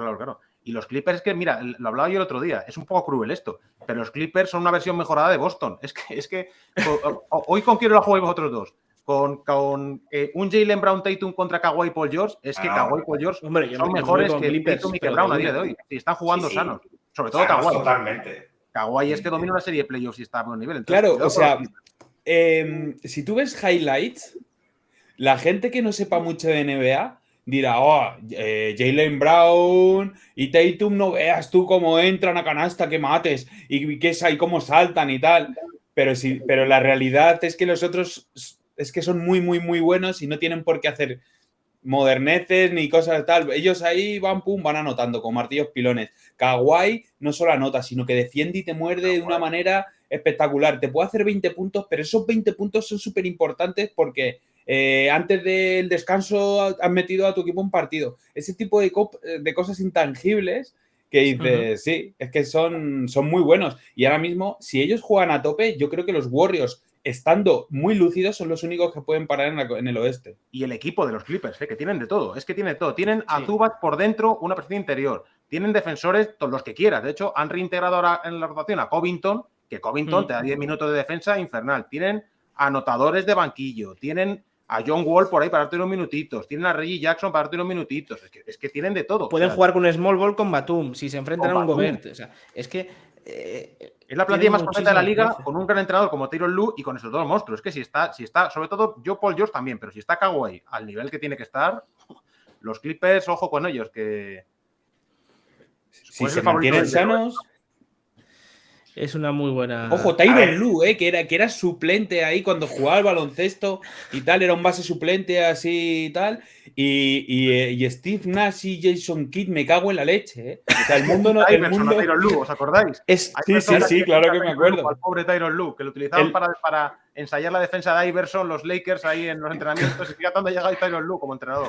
Y los Clippers, es que, mira, lo hablaba yo el otro día, es un poco cruel esto, pero los Clippers son una versión mejorada de Boston. Es que hoy ¿con quién lo jugáis vosotros dos? Con un Jaylen Brown Tatum contra Kawhi y Paul George, es que Kawhi y Paul George son mejores que Tatum y que Brown a día de hoy. Y están jugando sanos. Sobre todo Kawhi. Totalmente. Kawhi es que domina una serie de playoffs y está a buen nivel. Entonces, claro, o sea, si tú ves highlights, la gente que no sepa mucho de NBA dirá, Jaylen Brown y Tatum, no veas tú cómo entran a canasta, que mates, y qué es ahí, cómo saltan y tal. Pero la realidad es que los otros es que son muy, muy, muy buenos y no tienen por qué hacer moderneces ni cosas de tal. Ellos ahí van anotando con martillos pilones. Kawhi no solo anota, sino que defiende y te muerde de una manera espectacular. Te puede hacer 20 puntos, pero esos 20 puntos son súper importantes porque antes del descanso has metido a tu equipo un partido. Ese tipo de cosas intangibles que dices, sí, es que son muy buenos. Y ahora mismo, si ellos juegan a tope, yo creo que los Warriors, estando muy lúcidos, son los únicos que pueden parar en el oeste. Y el equipo de los Clippers, que tienen de todo. Es que tienen de todo. Tienen a Zubac por dentro, una presencia interior. Tienen defensores, todos los que quieras. De hecho, han reintegrado ahora en la rotación a Covington, que Covington te da 10 minutos de defensa infernal. Tienen anotadores de banquillo. Tienen a John Wall por ahí para darte unos minutitos. Tienen a Reggie Jackson para darte unos minutitos. Es que tienen de todo. Pueden jugar con un small ball con Batum si se enfrentan a un Gobert. O sea, es que... es la plantilla más completa de la liga con un gran entrenador como Tyronn Lue y con esos dos monstruos. Es que si está, sobre todo Paul George también, pero si está Kawhi al nivel que tiene que estar, los Clippers, ojo con ellos, que... Si se mantienen sanos... Es una muy buena... Ojo, Tyronn Lue, que era suplente ahí cuando jugaba al baloncesto y tal, era un base suplente así y tal. Y Steve Nash y Jason Kidd, me cago en la leche, O sea, el mundo no... Tyronn Lue, ¿os acordáis? Sí, claro que me acuerdo. Al pobre Tyronn Lue, que lo utilizaban para ensayar la defensa de Iverson, los Lakers ahí en los entrenamientos. Y fíjate dónde ha llegado Tyronn Lue como entrenador.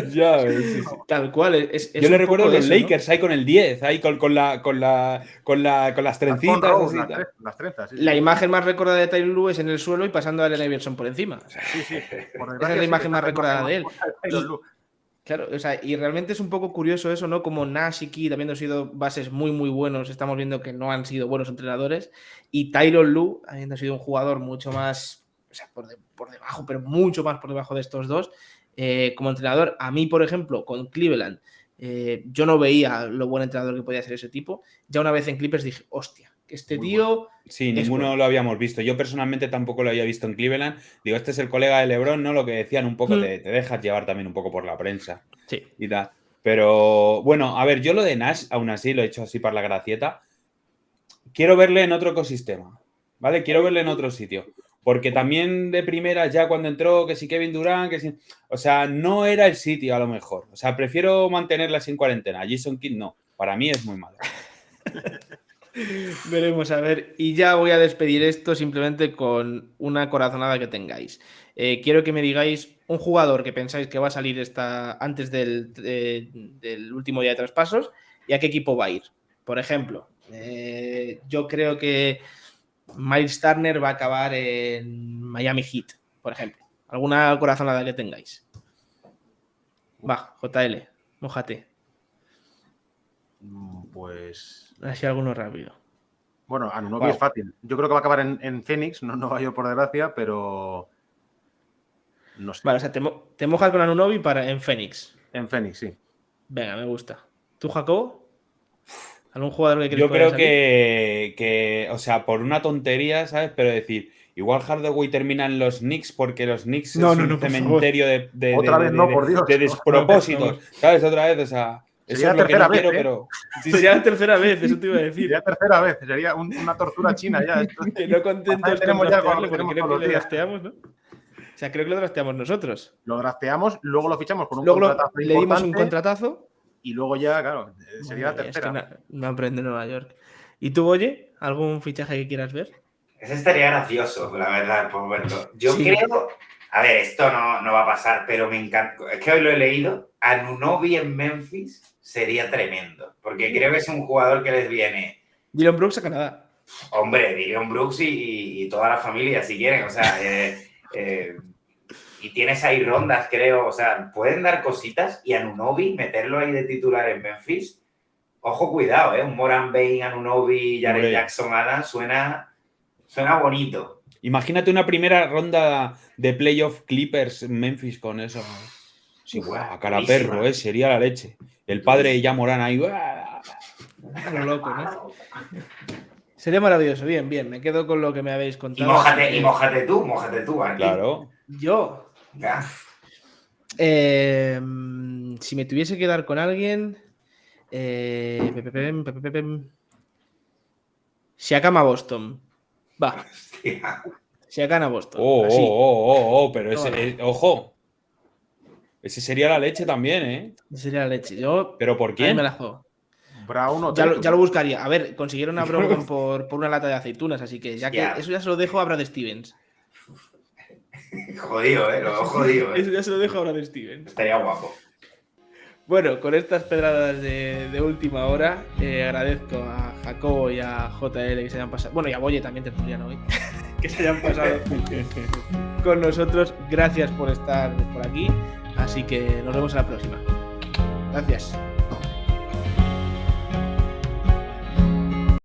Ya ves, sí. Tal cual. Yo le recuerdo los Lakers, ¿no? Ahí con el 10, ahí con las trencitas. Así, las trenzas, sí. La imagen más recordada de Tyronn Lue es en el suelo y pasando a Allen Iverson por encima. O sea, sí. Esa es la imagen más recordada de él. Claro, o sea, y realmente es un poco curioso eso, ¿no? Como Nash y Kidd, habiendo sido bases muy, muy buenos, estamos viendo que no han sido buenos entrenadores. Y Tyronn Lue, habiendo sido un jugador mucho más, o sea, por debajo, pero mucho más por debajo de estos dos, como entrenador, a mí, por ejemplo, con Cleveland, yo no veía lo buen entrenador que podía ser ese tipo. Ya una vez en Clippers dije, hostia, que este tío... Sí, ninguno lo habíamos visto. Yo personalmente tampoco lo había visto en Cleveland. Digo, este es el colega de LeBron, ¿no? Lo que decían un poco, te dejas llevar también un poco por la prensa. Sí. Y tal. Pero, bueno, a ver, yo lo de Nash, aún así, lo he hecho así para la gracieta. Quiero verle en otro ecosistema, ¿vale? Quiero verle en otro sitio. Porque también de primera, ya cuando entró, que si Kevin Durant, que si... O sea, no era el sitio a lo mejor. O sea, prefiero mantenerla sin cuarentena. Jason Kidd no. Para mí es muy malo. Veremos a ver. Y ya voy a despedir esto simplemente con una corazonada que tengáis. Quiero que me digáis un jugador que pensáis que va a salir antes del último día de traspasos y a qué equipo va a ir. Por ejemplo, yo creo que Miles Turner va a acabar en Miami Heat, por ejemplo. ¿Alguna corazonada que tengáis? Va, JL, mójate. Pues... Así alguno rápido. Bueno, Anunoby es fácil. Yo creo que va a acabar en Phoenix, no Nueva York por desgracia, pero... No sé. Vale, o sea, te mojas con Anunoby en Phoenix. En Phoenix, sí. Venga, me gusta. ¿Tú, Jacobo? ¿Algún jugador que crees Yo creo salir? que, o sea, por una tontería, ¿sabes? Pero decir, igual Hardaway termina en los Knicks porque los Knicks es un cementerio de despropósitos. ¿Sabes? Otra vez, o sea... Sería eso la es lo que no tercera quiero, vez, pero... Sería la tercera vez, eso te iba a decir. Sería la tercera vez, sería una tortura china ya. Que no contentos con draftearlo, porque creo que lo drafteamos, ¿no? O sea, creo que lo drafteamos nosotros. Lo drafteamos, luego lo fichamos con un contratazo le dimos un contratazo. Y luego ya, claro, sería la tercera. Es que no aprende Nueva York. ¿Y tú, Oye, algún fichaje que quieras ver? Ese estaría gracioso, la verdad, por verlo. Yo creo... A ver, esto no va a pasar, pero me encanta. Es que hoy lo he leído. Anunoby en Memphis sería tremendo. Porque creo que es un jugador que les viene... Dillon Brooks a Canadá. Hombre, Dillon Brooks y toda la familia, si quieren. O sea, y tienes ahí rondas, creo. O sea, pueden dar cositas y Anunoby, meterlo ahí de titular en Memphis. Ojo, cuidado, ¿eh? Un Moran Bain, Anunoby, Jaren Jackson Adams suena bonito. Imagínate una primera ronda de playoff Clippers Memphis con eso. Sí, a cara perro, sería la leche. El padre de Jamoran ahí. Lo loco, ¿no? Sería maravilloso. Bien, me quedo con lo que me habéis contado. Y mójate tú, aquí. Claro. Yo. Si me tuviese que dar con alguien. Siakam a Boston. Va. Siakam a Boston. Pero ese, ojo. Ese sería la leche también, ¿eh? Ese sería la leche. ¿Pero por quién? Me la juego. Brown o ya lo buscaría. A ver, consiguieron a Brogdon por una lata de aceitunas, así que eso ya se lo dejo a Brad Stevens. Jodido, lo veo jodido. Eso ya se lo dejo ahora de Steven. Estaría guapo. Bueno, con estas pedradas de última hora, agradezco a Jacobo y a JL que se hayan pasado. Bueno, y a Boye también, tertuliano hoy. Que se hayan pasado con nosotros. Gracias por estar por aquí. Así que nos vemos a la próxima. Gracias.